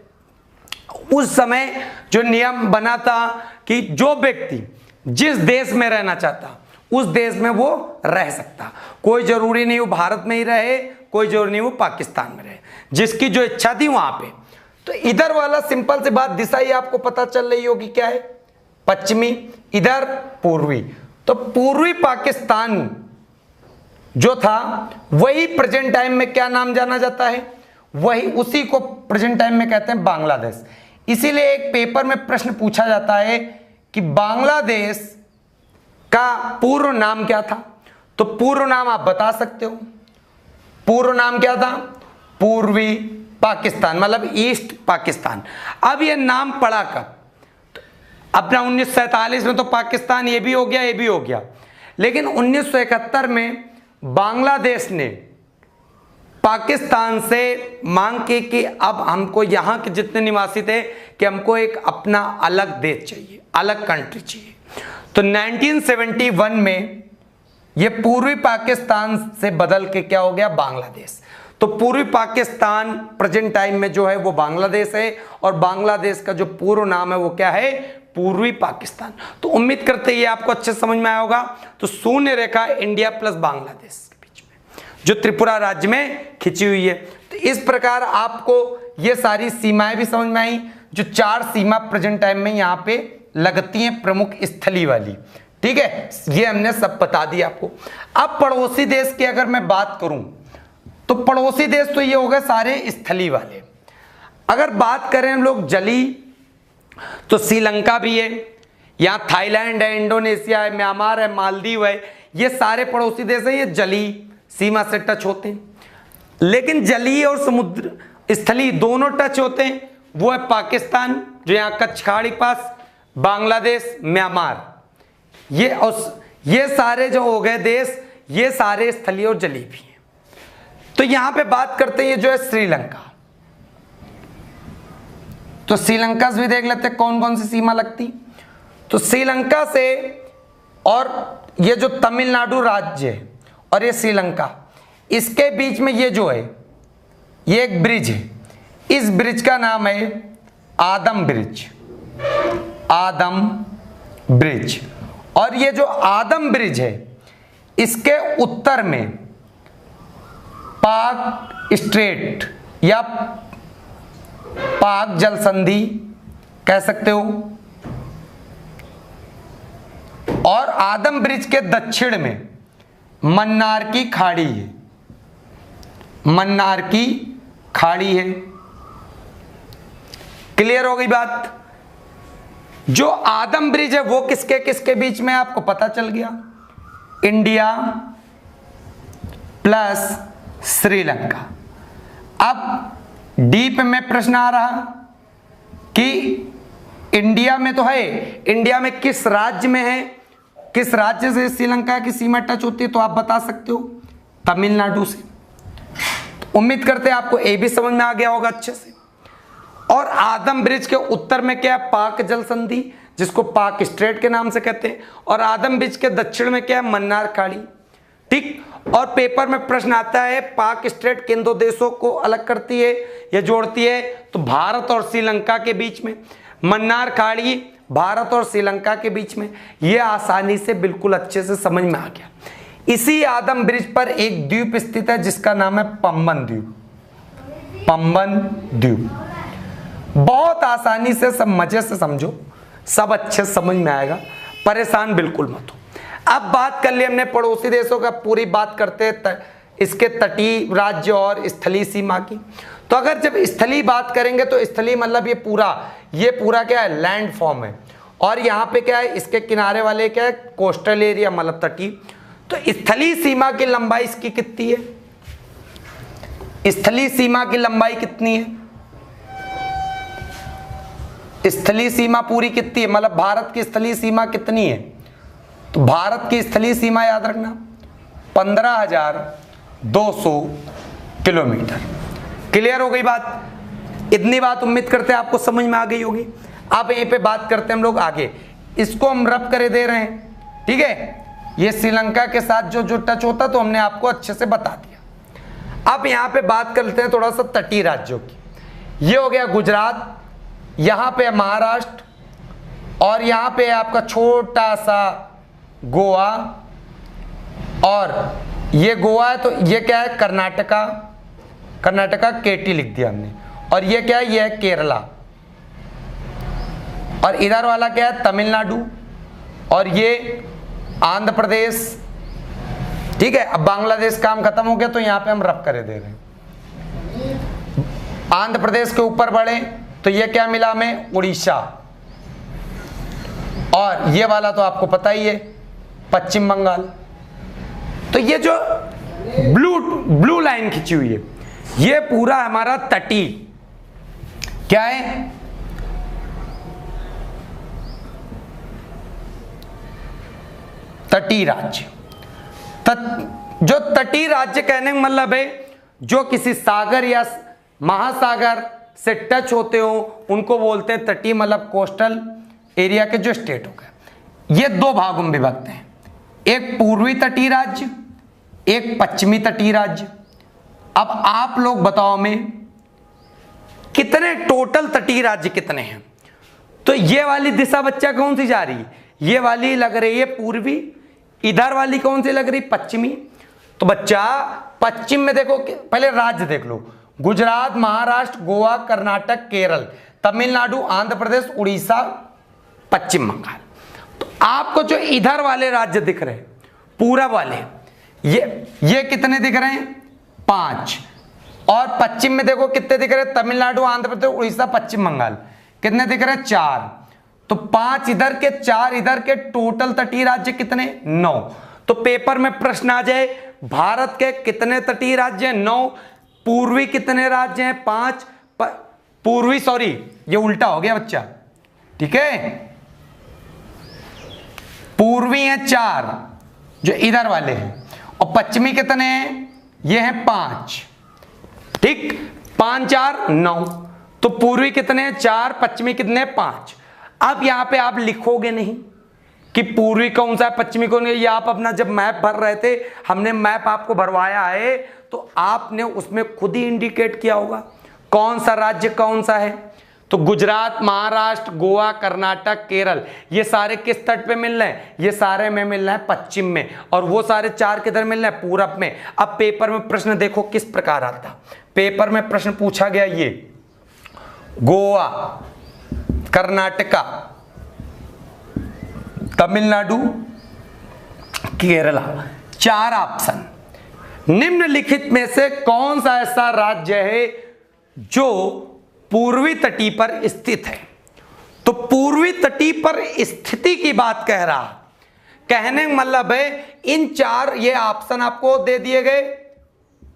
उस समय जो नियम बना था कि जो व्यक्ति जिस देश में रहना चाहता उस देश में वो रह सकता, कोई जरूरी नहीं वो भारत में ही रहे, कोई जरूरी नहीं वो पाकिस्तान में रहे। जिसकी जो इच्छा थी वहां पे। तो इधर वाला सिंपल सी बात, दिशा ही आपको पता चल रही होगी क्या है, पश्चिमी, इधर पूर्वी। तो पूर्वी पाकिस्तान जो था वही प्रेजेंट टाइम में क्या नाम जाना जाता है, वही उसी को प्रेजेंट टाइम में कहते हैं बांग्लादेश। इसीलिए एक पेपर में प्रश्न पूछा जाता है कि बांग्लादेश का पूर्व नाम क्या था। तो पूर्व नाम आप बता सकते हो, पूर्व नाम क्या था, पूर्वी पाकिस्तान, मतलब ईस्ट पाकिस्तान। अब यह नाम पड़ा कब, अपना 1947 में तो पाकिस्तान ये भी हो गया, ये भी हो गया, लेकिन 1971 में बांग्लादेश ने पाकिस्तान से मांग की कि अब हमको यहाँ के जितने निवासी थे कि हमको एक अपना अलग देश चाहिए, अलग कंट्री चाहिए। तो 1971 में ये पूर्वी पाकिस्तान से बदल के क्या हो गया, बांग्लादेश। तो पूर्वी पाकिस्तान प्रेजेंट टाइम में जो है वो बांग्लादेश है, और बांग्लादेश का जो पूर्व नाम है वो क्या है, पूर्वी पाकिस्तान। तो उम्मीद करते हैं ये आपको अच्छे समझ में आया होगा। तो शून्य रेखा इंडिया प्लस बांग्लादेश के बीच में जो त्रिपुरा राज्य में खिंची हुई है। तो इस प्रकार आपको ये सारी सीमाएं भी समझ में आई, जो 4 सीमा प्रेजेंट टाइम में यहाँ पे लगती हैं, प्रमुख स्थली वाली, ठीक है, ये हमने सब बता दिया आपको। अब पड़ोसी देश की अगर मैं बात करूं तो पड़ोसी देश तो ये हो गए सारे स्थली वाले। अगर बात करें हम लोग जली, तो श्रीलंका भी है, यहाँ थाईलैंड है, इंडोनेशिया है, म्यांमार है, मालदीव है, ये सारे पड़ोसी देश हैं, ये जली सीमा से टच होते हैं। लेकिन जलीय और समुद्र स्थली दोनों टच होते हैं, वो है पाकिस्तान जो यहाँ कच्छ खाड़ी पास, बांग्लादेश, म्यांमार, ये सारे जो हो गए देश, ये सारे स्थलीय और जलीय भी हैं। तो यहां पे बात करते हैं ये जो है श्रीलंका। तो श्रीलंका से भी देख लेते हैं कौन कौन सी सीमा लगती। तो श्रीलंका से और ये जो तमिलनाडु राज्य है और ये श्रीलंका, इसके बीच में ये जो है ये एक ब्रिज है, इस ब्रिज का नाम है आदम ब्रिज, आदम ब्रिज। और ये जो आदम ब्रिज है इसके उत्तर में पाक स्ट्रेट या पाक जल संधि कह सकते हो, और आदम ब्रिज के दक्षिण में मन्नार की खाड़ी है, मन्नार की खाड़ी है। क्लियर हो गई बात। जो आदम ब्रिज है वो किसके किसके बीच में आपको पता चल गया, इंडिया प्लस श्रीलंका। अब डीप में प्रश्न आ रहा कि इंडिया में तो है, इंडिया में किस राज्य में है, किस राज्य से श्रीलंका की सीमा टच होती है, तो आप बता सकते हो तमिलनाडु से। तो उम्मीद करते हैं आपको ये भी समझ में आ गया होगा अच्छे से। और आदम ब्रिज के उत्तर में क्या है, पाक जल संधि जिसको पाक स्ट्रेट के नाम से कहते हैं, और आदम ब्रिज के दक्षिण में क्या है, मन्नार खाड़ी, ठीक। और पेपर में प्रश्न आता है पाक स्ट्रेट किन दो देशों को अलग करती है या जोड़ती है, तो भारत और श्रीलंका के बीच में, मन्नार खाड़ी भारत और श्रीलंका के बीच में। यह आसानी से बिल्कुल अच्छे से समझ में आ गया। इसी आदम ब्रिज पर एक द्वीप स्थित है जिसका नाम है पंबन द्वीप, पंबन द्वीप। बहुत आसानी से सब मजे से समझो, सब अच्छे से समझ में आएगा, परेशान बिल्कुल मत हो। अब बात कर ली हमने पड़ोसी देशों का, पूरी बात करते इसके तटीय राज्य और स्थलीय सीमा की। तो अगर जब स्थलीय बात करेंगे तो स्थलीय मतलब ये पूरा क्या है, लैंड फॉर्म है, और यहाँ पे क्या है, इसके किनारे वाले क्या है, कोस्टल एरिया मतलब तटीय। तो स्थलीय सीमा की लंबाई इसकी कितनी है, स्थलीय सीमा की लंबाई कितनी है, स्थलीय सीमा पूरी कितनी है, मतलब भारत की स्थलीय सीमा कितनी है। तो भारत की स्थलीय सीमा याद रखना 15,200 किलोमीटर। क्लियर हो गई बात। इतनी बात उम्मीद करते हैं आपको समझ में आ गई होगी। अब यहीं पे बात करते हैं हम लोग आगे, इसको हम रब करे दे रहे हैं, ठीक है। ये श्रीलंका के साथ जो टच होता तो हमने आपको अच्छे से बता दिया। अब यहाँ पे बात करते हैं थोड़ा सा तटीय राज्यों की। ये हो गया गुजरात, यहाँ पे महाराष्ट्र, और यहाँ पे आपका छोटा सा गोवा, और ये गोवा है तो ये क्या है, कर्नाटका, कर्नाटका केटी लिख दिया हमने। और ये क्या है, ये है केरला। और इधर वाला क्या है, तमिलनाडु। और ये आंध्र प्रदेश। ठीक है, अब बांग्लादेश काम खत्म हो गया तो यहां पे हम रफ करे दे रहे हैं। आंध्र प्रदेश के ऊपर बढ़े तो ये क्या मिला हमें, उड़ीसा। और ये वाला तो आपको पता ही है, पश्चिम बंगाल। तो ये जो ब्लू लाइन खींची हुई है, ये पूरा हमारा तटीय क्या है, तटीय राज्य। जो तटीय राज्य कहने का मतलब है जो किसी सागर या महासागर से टच होते हो उनको बोलते हैं तटीय, मतलब कोस्टल एरिया के जो स्टेट हो गए। ये दो भागों में विभक्त हैं, एक पूर्वी तटीय राज्य, एक पश्चिमी तटीय राज्य। अब आप लोग बताओ में कितने टोटल तटीय राज्य कितने हैं। तो ये वाली दिशा बच्चा कौन सी जा रही है, ये वाली लग रही है पूर्वी, इधर वाली कौन सी लग रही, पश्चिमी। तो बच्चा पश्चिम में देखो, पहले राज्य देख लो, गुजरात, महाराष्ट्र, गोवा, कर्नाटक, केरल, तमिलनाडु, आंध्र प्रदेश, उड़ीसा, पश्चिम बंगाल। तो आपको जो इधर वाले राज्य दिख रहे हैं पूरब वाले, ये कितने दिख रहे हैं, 5। और पश्चिम में देखो कितने दिख रहे हैं, तमिलनाडु, आंध्र प्रदेश, उड़ीसा, पश्चिम बंगाल, कितने दिख रहे हैं, 4। तो 5 इधर के, 4 इधर के, टोटल तटीय राज्य कितने, 9। तो पेपर में प्रश्न आ जाए भारत के कितने तटीय राज्य हैं, 9। पूर्वी कितने राज्य हैं, 5। पूर्वी, सॉरी ये उल्टा हो गया बच्चा, ठीक है, पूर्वी है 4 जो इधर वाले हैं, और पश्चिमी कितने हैं, ये हैं 5। ठीक, 5 4 9। तो पूर्वी कितने हैं, 4, पश्चिमी कितने हैं, 5। अब यहां पे आप लिखोगे नहीं कि पूर्वी कौन सा है, पश्चिमी कौन है। ये आप अपना जब मैप भर रहे थे, हमने मैप आपको भरवाया है, तो आपने उसमें खुद ही इंडिकेट किया होगा कौन सा राज्य कौन सा है। तो गुजरात, महाराष्ट्र, गोवा, कर्नाटक, केरल, ये सारे किस तट पे मिल रहे हैं, ये सारे में मिल रहे हैं पश्चिम में, और वो सारे 4 किधर मिल रहे हैं, पूरब में। अब पेपर में प्रश्न देखो किस प्रकार आता। पेपर में प्रश्न पूछा गया, ये गोवा, कर्नाटका, तमिलनाडु, केरला, 4 ऑप्शन। निम्नलिखित में से कौन सा ऐसा राज्य है जो पूर्वी तटी पर स्थित है। तो पूर्वी तटी पर स्थिति की बात कह रहा, कहने का मतलब है इन 4 ये ऑप्शन आपको दे दिए गए,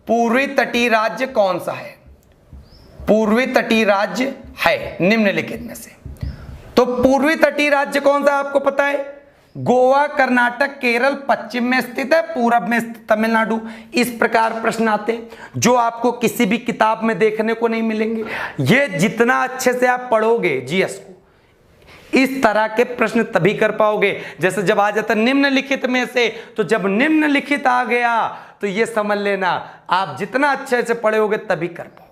पूर्वी तटीय राज्य कौन सा है, पूर्वी तटीय राज्य है निम्नलिखित में से। तो पूर्वी तटीय राज्य कौन सा आपको पता है, गोवा, कर्नाटक, केरल, पश्चिम में स्थित है, पूरब में स्थित तमिलनाडु। इस प्रकार प्रश्न आते हैं जो आपको किसी भी किताब में देखने को नहीं मिलेंगे। ये जितना अच्छे से आप पढ़ोगे जीएस को, इस तरह के प्रश्न तभी कर पाओगे। जैसे जब आ जाता निम्नलिखित में से, तो जब निम्नलिखित आ गया तो ये समझ लेना आप जितना अच्छे से पढ़े होगे तभी कर पाओगे।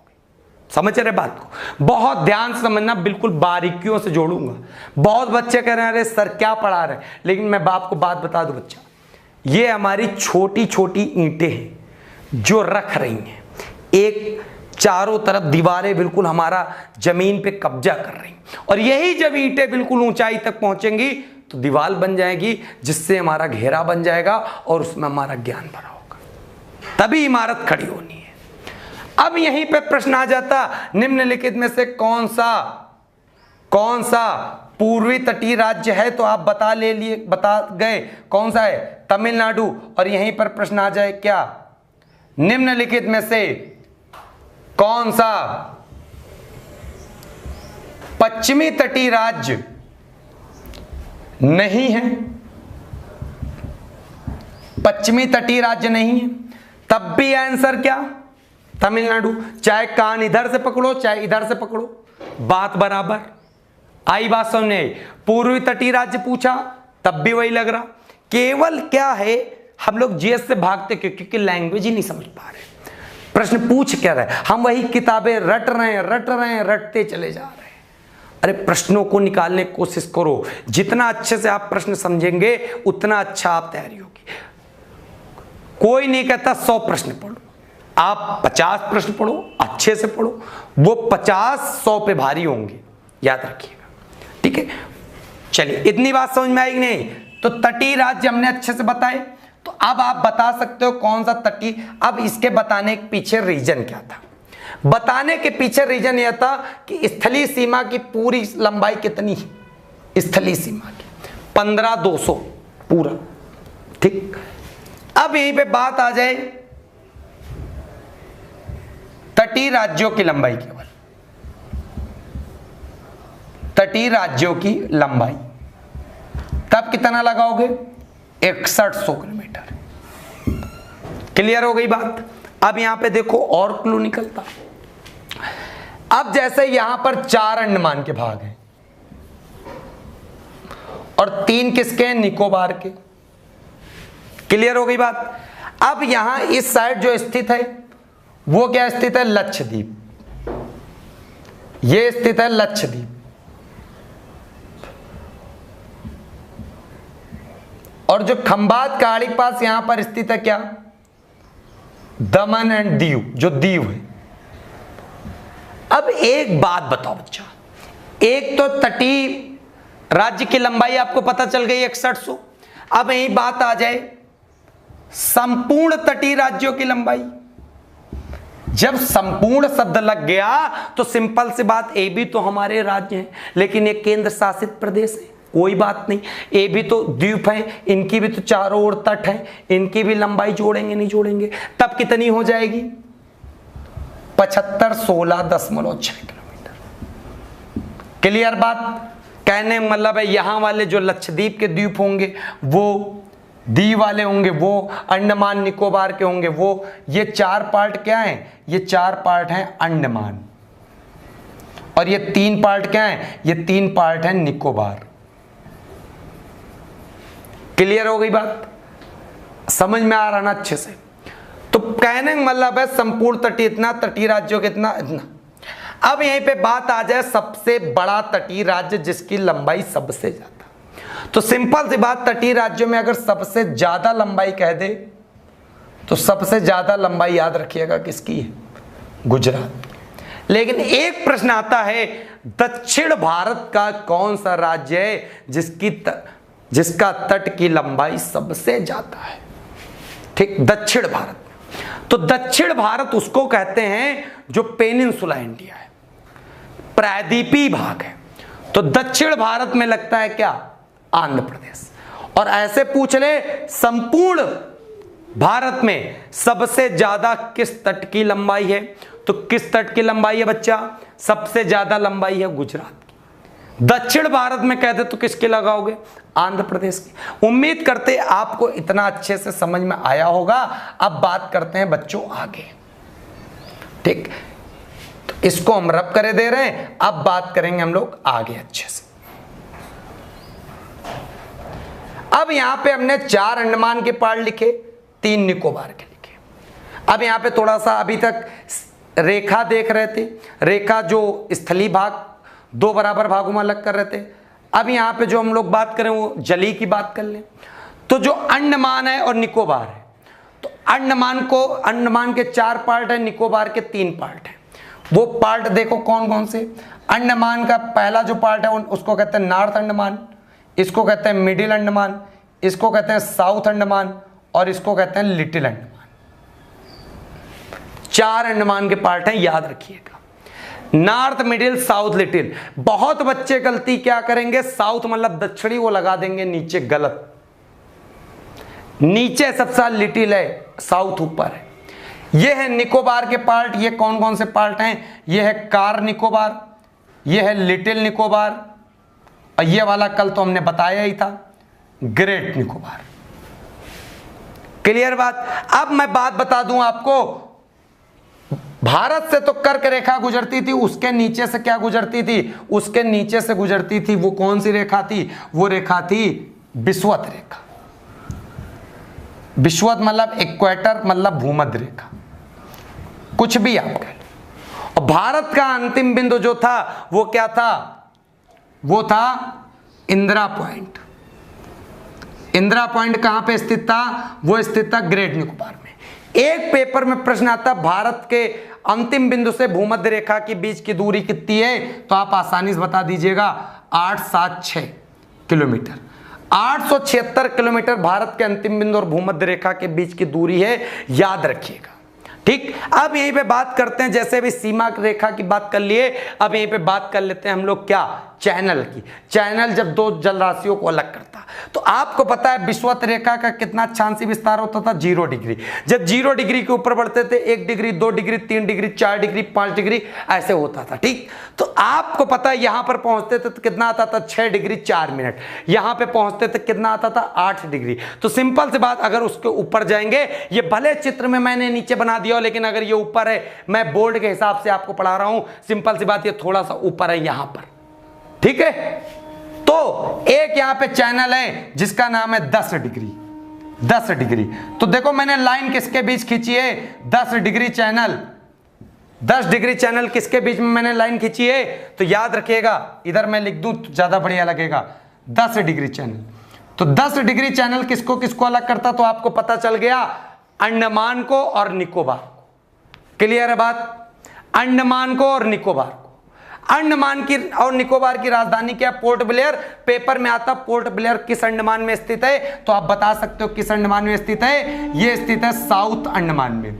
समझ रहे बात को, बहुत ध्यान से समझना, बिल्कुल बारीकियों से जोड़ूंगा। बहुत बच्चे कह रहे हैं अरे सर क्या पढ़ा रहे हैं, लेकिन मैं आपको बात बता दूं बच्चा, ये हमारी छोटी छोटी ईंटें हैं जो रख रही हैं, एक चारों तरफ दीवारें बिल्कुल हमारा जमीन पे कब्जा कर रही हैं, और यही जब ईंटें बिल्कुल ऊंचाई तक पहुंचेंगी तो दीवार बन जाएगी, जिससे हमारा घेरा बन जाएगा और उसमें हमारा ज्ञान भरा होगा, तभी इमारत खड़ी होनी है। अब यहीं पे प्रश्न आ जाता, निम्नलिखित में से कौन सा पूर्वी तटीय राज्य है, तो आप बता गए कौन सा है, तमिलनाडु। और यहीं पर प्रश्न आ जाए क्या, निम्नलिखित में से कौन सा पश्चिमी तटीय राज्य नहीं है, पश्चिमी तटीय राज्य नहीं है, तब भी आंसर क्या, तमिलनाडु। चाहे कान इधर से पकड़ो चाहे इधर से पकड़ो, बात बराबर। आई बात समझ आई। पूर्वी तटीय राज्य पूछा तब भी वही लग रहा, केवल क्या है हम लोग जीएस से भागते क्योंकि लैंग्वेज ही नहीं समझ पा रहे, प्रश्न पूछ क्या रहे, हम वही किताबें रट रहे हैं, रटते चले जा रहे हैं। अरे प्रश्नों को निकालने की कोशिश करो, जितना अच्छे से आप प्रश्न समझेंगे उतना अच्छा आप तैयारी होगी। कोई नहीं कहता 100 प्रश्न पढ़ो, आप 50 प्रश्न पढ़ो, अच्छे से पढ़ो, वो 50-100 पे भारी होंगे, याद रखिएगा। ठीक है, चलिए इतनी बात समझ में आई कि नहीं? तो तटीय राज्य हमने अच्छे से बताए। तो अब आप बता सकते हो कौन सा तटीय। अब इसके बताने के पीछे रीजन क्या था? बताने के पीछे रीजन यह था कि स्थलीय सीमा की पूरी लंबाई कितनी है? स्थलीय सीमा की 15,200 पूरा। ठीक, अब यहीं पे बात आ जाए तटीय राज्यों की लंबाई। केवल तटीय राज्यों की लंबाई तब कितना लगाओगे? 6100 किलोमीटर। क्लियर हो गई बात? अब यहां पे देखो और क्लू निकलता। अब जैसे यहां पर 4 अंडमान के भाग हैं और 3 किसके हैं? निकोबार के। क्लियर हो गई बात? अब यहां इस साइड जो स्थित है वो क्या स्थित है? लक्षद्वीप। ये स्थित है लक्षद्वीप, और जो खंबात पहाड़ी के पास यहां पर स्थित है क्या? दमन एंड दीव, जो दीव है। अब एक बात बताओ बच्चा, एक तो तटीय राज्य की लंबाई आपको पता चल गई 6100। अब यही बात आ जाए संपूर्ण तटीय राज्यों की लंबाई। जब संपूर्ण शब्द लग गया तो सिंपल सी बात, ये भी तो हमारे राज्य हैं, लेकिन ये केंद्र शासित प्रदेश है, कोई बात नहीं। ये भी तो द्वीप है, इनकी भी तो चारों ओर तट है, इनकी भी लंबाई जोड़ेंगे नहीं जोड़ेंगे? तब कितनी हो जाएगी? 7516.6 किलोमीटर। क्लियर बात? कहने मतलब है यहां वाले जो लक्षद्वीप के द्वीप होंगे वो दीव वाले होंगे, वो अंडमान निकोबार के होंगे, वो ये 4 पार्ट क्या हैं? ये 4 पार्ट हैं अंडमान, और ये 3 पार्ट क्या हैं? ये 3 पार्ट हैं निकोबार। क्लियर हो गई बात? समझ में आ रहा ना अच्छे से? तो कहने का मतलब है संपूर्ण तटीय इतना, तटीय राज्यों कितना? इतना। अब यहीं पे बात आ जाए सबसे बड़ा तटीय राज्य जिसकी लंबाई सबसे ज्यादा। तो सिंपल सी बात, तटीय राज्यों में अगर सबसे ज्यादा लंबाई कह दे तो सबसे ज्यादा लंबाई याद रखिएगा किसकी है? गुजरात। लेकिन एक प्रश्न आता है, दक्षिण भारत का कौन सा राज्य है जिसका तट की लंबाई सबसे ज्यादा है? ठीक, दक्षिण भारत। तो दक्षिण भारत उसको कहते हैं जो पेनिनसुला इंडिया है, प्रायद्वीपीय भाग है। तो दक्षिण भारत में लगता है क्या? आंध्र प्रदेश। और ऐसे पूछ ले संपूर्ण भारत में सबसे ज्यादा किस तट की लंबाई है? तो किस तट की लंबाई है बच्चा? सबसे ज्यादा लंबाई है गुजरात की। दक्षिण भारत में कहते तो किसके लगाओगे? आंध्र प्रदेश की। उम्मीद करते आपको इतना अच्छे से समझ में आया होगा। अब बात करते हैं बच्चों आगे। ठीक, तो इसको हम रब करे दे रहे हैं, अब बात करेंगे हम लोग आगे अच्छे से। अब यहां पे हमने 4 अंडमान के पार्ट लिखे, 3 निकोबार के लिखे। अब यहां पे थोड़ा सा अभी तक रेखा देख रहे थे, रेखा जो स्थलीय भाग 2 बराबर भागों में अलग कर रहे थे। अब यहां पे जो हम लोग बात करें वो जलीय की बात कर लें। तो जो अंडमान है और निकोबार है, तो अंडमान के 4 पार्ट है, निकोबार के 3 पार्ट है। वो पार्ट देखो कौन कौन से। अंडमान का पहला जो पार्ट है उसको कहते हैं नॉर्थ अंडमान, इसको कहते हैं मिडिल अंडमान, इसको कहते हैं साउथ अंडमान, और इसको कहते हैं लिटिल अंडमान। 4 अंडमान के पार्ट हैं, याद रखिएगा। North, middle, south, little. बहुत बच्चे गलती क्या करेंगे? साउथ मतलब दक्षिणी वो लगा देंगे नीचे, गलत। नीचे सबसे लिटिल है, साउथ ऊपर है। ये है निकोबार के पार्ट। ये कौन कौन से पार्ट हैं? ये है कार निकोबार, ये है लिटिल निकोबार, और ये वाला कल तो हमने बताया ही था, ग्रेट निकोबार। क्लियर बात? अब मैं बात बता दूं आपको, भारत से तो कर्क रेखा गुजरती थी, उसके नीचे से क्या गुजरती थी? उसके नीचे से गुजरती थी। वो कौन सी रेखा थी? वो रेखा थी विषुवत रेखा। विषुवत मतलब इक्वेटर, मतलब भूमध्य रेखा, कुछ भी आप कह लो। और भारत का अंतिम बिंदु जो था वो क्या था? वो था इंदिरा पॉइंट। इंदिरा पॉइंट कहां पे स्थित था? वो स्थित था ग्रेट निकोबार में। एक पेपर में प्रश्न आता भारत के अंतिम बिंदु से भूमध्य रेखा के बीच की दूरी कितनी है, तो आप आसानी से बता दीजिएगा 876 किलोमीटर। 876 किलोमीटर भारत के अंतिम बिंदु और भूमध्य रेखा के बीच की दूरी है, याद रखिएगा। ठीक, अब यहीं पे बात करते हैं, जैसे अभी सीमा रेखा की बात कर लिए, अब यहीं पे बात कर लेते हैं हम लोग क्या, चैनल की। चैनल जब दो जल राशियों को अलग करता, तो आपको पता है विषुवत रेखा का कितना अक्षांशीय विस्तार होता था, 0 डिग्री। जब 0 डिग्री के ऊपर बढ़ते थे 1 degree, 2 degree, 3 degree, 4 degree, 5 degree, ऐसे होता था। ठीक, तो आपको पता है यहां पर पहुंचते थे तो कितना आता था, 6 डिग्री 4 मिनट। यहां पे पहुंचते थे कितना आता था, 8 डिग्री। तो सिंपल सी बात, अगर उसके ऊपर जाएंगे, ये भले चित्र में मैंने नीचे बना दिया, लेकिन अगर ये ऊपर है, मैं बोर्ड के हिसाब से आपको पढ़ा रहा हूं, सिंपल सी बात, ये थोड़ा सा ऊपर है यहां पर। ठीक है, तो एक यहां पे चैनल है जिसका नाम है 10 डिग्री। 10 डिग्री, तो देखो मैंने लाइन किसके बीच खींची है, 10 डिग्री चैनल। 10 डिग्री चैनल किसके बीच में मैंने लाइन खींची है, तो याद रखिएगा, इधर मैं लिख दूं तो ज्यादा बढ़िया लगेगा, 10 डिग्री चैनल। तो 10 डिग्री चैनल किसको किसको अलग करता, तो आपको पता चल गया, अंडमान को और निकोबार को। क्लियर है बात, अंडमान को और निकोबार को। अंडमान की और निकोबार की राजधानी क्या, पोर्ट ब्लेयर। पेपर में आता पोर्ट ब्लेयर किस अंडमान में स्थित है, तो आप बता सकते हो किस अंडमान में स्थित है, ये स्थित है साउथ अंडमान में।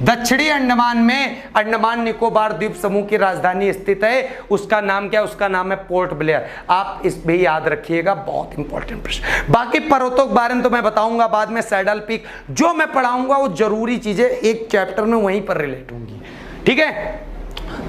दक्षिणी अंडमान में अंडमान निकोबार द्वीप समूह की राजधानी स्थित है, उसका नाम क्या, उसका नाम है पोर्ट ब्लेयर। आप इस भी याद रखिएगा, बहुत इंपॉर्टेंट प्रश्न। बाकी पर्वतों के बारे में तो मैं बताऊंगा बाद में, सैडल पीक, जो मैं पढ़ाऊंगा वो जरूरी चीजें एक चैप्टर में वहीं पर रिलेट होंगी। ठीक है,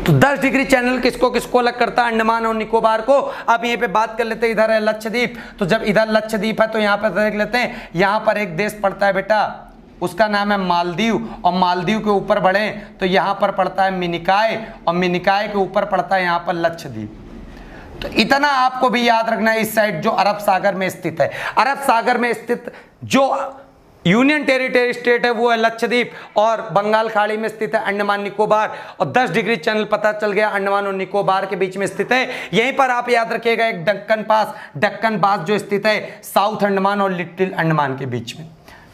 तो 10 डिग्री चैनल किसको किसको अलग करता है, अंडमान और निकोबार को। अब यहीं पे बात कर लेते हैं, इधर है लक्षद्वीप। तो जब इधर लक्षद्वीप है तो यहाँ पर देख लेते हैं, यहाँ पर एक देश पड़ता है बेटा, उसका नाम है मालदीव। और मालदीव के ऊपर बढ़े तो यहाँ पर पड़ता है मिनिकाय, और मिनिकाय के ऊपर पड़ता है यहाँ पर लक्षद्वीप। तो इतना आपको भी याद रखना है, इस साइड जो अरब सागर में स्थित है, अरब सागर में स्थित जो यूनियन टेरिटरी स्टेट है वो है लक्षद्वीप, और बंगाल खाड़ी में स्थित है अंडमान निकोबार। और 10 डिग्री चैनल पता चल गया, अंडमान और निकोबार के बीच में स्थित है। यहीं पर आप याद रखिएगा एक डक्कन पास, डक्कन पास जो स्थित है साउथ अंडमान और लिटिल अंडमान के बीच में।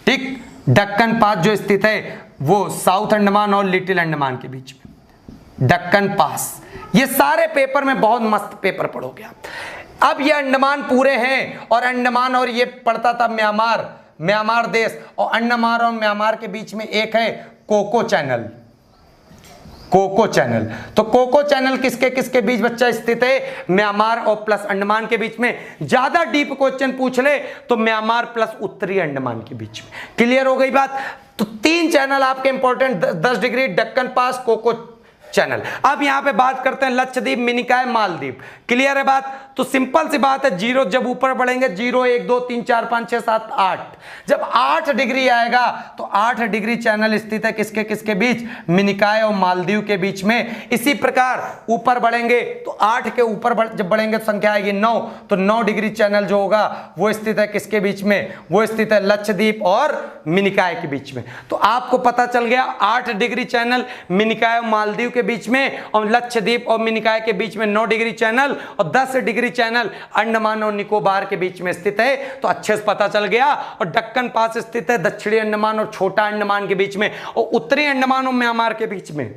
ठीक, डक्कन पास जो स्थित है वो साउथ अंडमान और लिटिल अंडमान के बीच में, डक्कन पास। ये सारे पेपर में बहुत मस्त पेपर पढ़ोगे आप। अब ये अंडमान पूरे हैं, और अंडमान और ये पड़ता था म्यांमार, म्यांमार देश, और अंडमान और म्यांमार के बीच में एक है कोको चैनल। कोको चैनल, तो कोको चैनल किसके किसके बीच बच्चा स्थित है, म्यांमार और प्लस अंडमान के बीच में। ज्यादा डीप क्वेश्चन पूछ ले तो म्यांमार प्लस उत्तरी अंडमान के बीच में। क्लियर हो गई बात। तो 3 चैनल आपके इंपॉर्टेंट, 10 डिग्री, डक्कन पास, कोको चैनल। अब यहां पे बात करते हैं लक्षद्वीप, मिनिकाय, मालदीव। क्लियर है बात। तो सिंपल सी बात है, 0 जब ऊपर बढ़ेंगे, 0 1 2 3 4 5 6 7 8, जब 8 डिग्री आएगा तो 8 डिग्री चैनल स्थित है किसके किसके बीच, मिनिकाय और मालदीव के बीच में। इसी प्रकार ऊपर बढ़ेंगे तो 8 के ऊपर जब बढ़ेंगे तो संख्या आएगी 9, तो 9 डिग्री चैनल जो होगा वो स्थित है किसके बीच में, वो स्थित है लक्षद्वीप और मिनिकाय के बीच में। तो आपको पता चल गया 8 डिग्री चैनल मिनिकाय और मालदीव के बीच में, और लक्षद्वीप और मिनिकाय के बीच में 9 डिग्री चैनल, और 10 डिग्री चैनल अंडमान और निकोबार के बीच में स्थित है। तो अच्छे से पता चल गया। और डक्कन पास स्थित है दक्षिणी अंडमान और छोटा अंडमान के बीच में, और उत्तरी अंडमान और म्यांमार के बीच में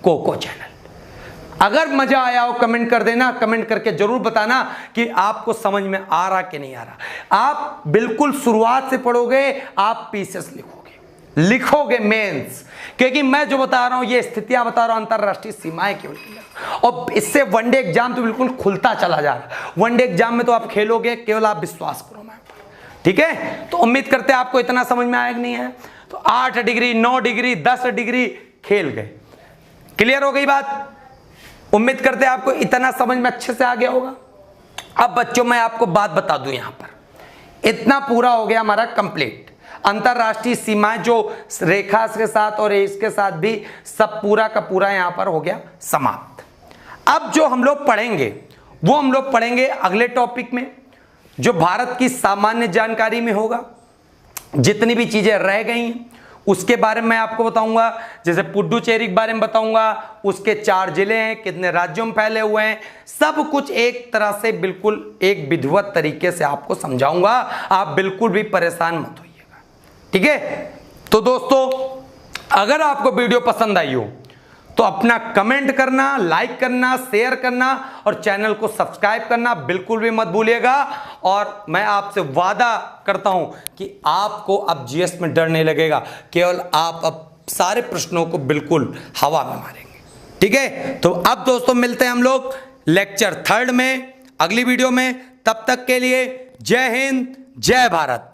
कोको चैनल। अगर मजा आया हो कमेंट कर देना, कमेंट करके जरूर बताना कि आपको समझ में आ रहा कि नहीं आ रहा। आप बिल्कुल शुरुआत से पढ़ोगे, आप पीसेस लिखोगे मेंस, क्योंकि मैं जो बता रहा हूं ये स्थितियां बता रहा हूं अंतरराष्ट्रीय सीमाएं केवल, और इससे वनडे एग्जाम तो बिल्कुल खुलता चला जा रहा है। वनडे एग्जाम में तो आप खेलोगे, केवल आप विश्वास करो मैं। ठीक है, तो उम्मीद करते हैं आपको इतना समझ में आया कि नहीं है। तो 8 डिग्री, 9 डिग्री, 10 डिग्री खेल गए। क्लियर हो गई बात। उम्मीद करते हैं आपको इतना समझ में अच्छे से आ गया होगा। अब बच्चों मैं आपको बात बता दूं, यहां पर इतना पूरा हो गया हमारा कंप्लीट। अंतरराष्ट्रीय सीमाएं जो रेखा के साथ और इसके साथ भी सब पूरा का पूरा यहां पर हो गया समाप्त। अब जो हम लोग पढ़ेंगे वो हम लोग पढ़ेंगे अगले टॉपिक में, जो भारत की सामान्य जानकारी में होगा। जितनी भी चीजें रह गई हैं उसके बारे में मैं आपको बताऊंगा। जैसे पुडुचेरी के बारे में बताऊंगा, उसके 4 जिले हैं, कितने राज्यों में फैले हुए हैं, सब कुछ एक तरह से बिल्कुल एक विधिवत तरीके से आपको समझाऊंगा। आप बिल्कुल भी परेशान मत होइएगा। ठीक है, तो दोस्तों, अगर आपको वीडियो पसंद आई हो तो अपना कमेंट करना, लाइक करना, शेयर करना और चैनल को सब्सक्राइब करना बिल्कुल भी मत भूलिएगा। और मैं आपसे वादा करता हूं कि आपको अब जीएस में डर नहीं लगेगा, केवल आप अब सारे प्रश्नों को बिल्कुल हवा में मारेंगे। ठीक है, तो अब दोस्तों मिलते हैं हम लोग लेक्चर 3 में अगली वीडियो में। तब तक के लिए जय हिंद, जय भारत।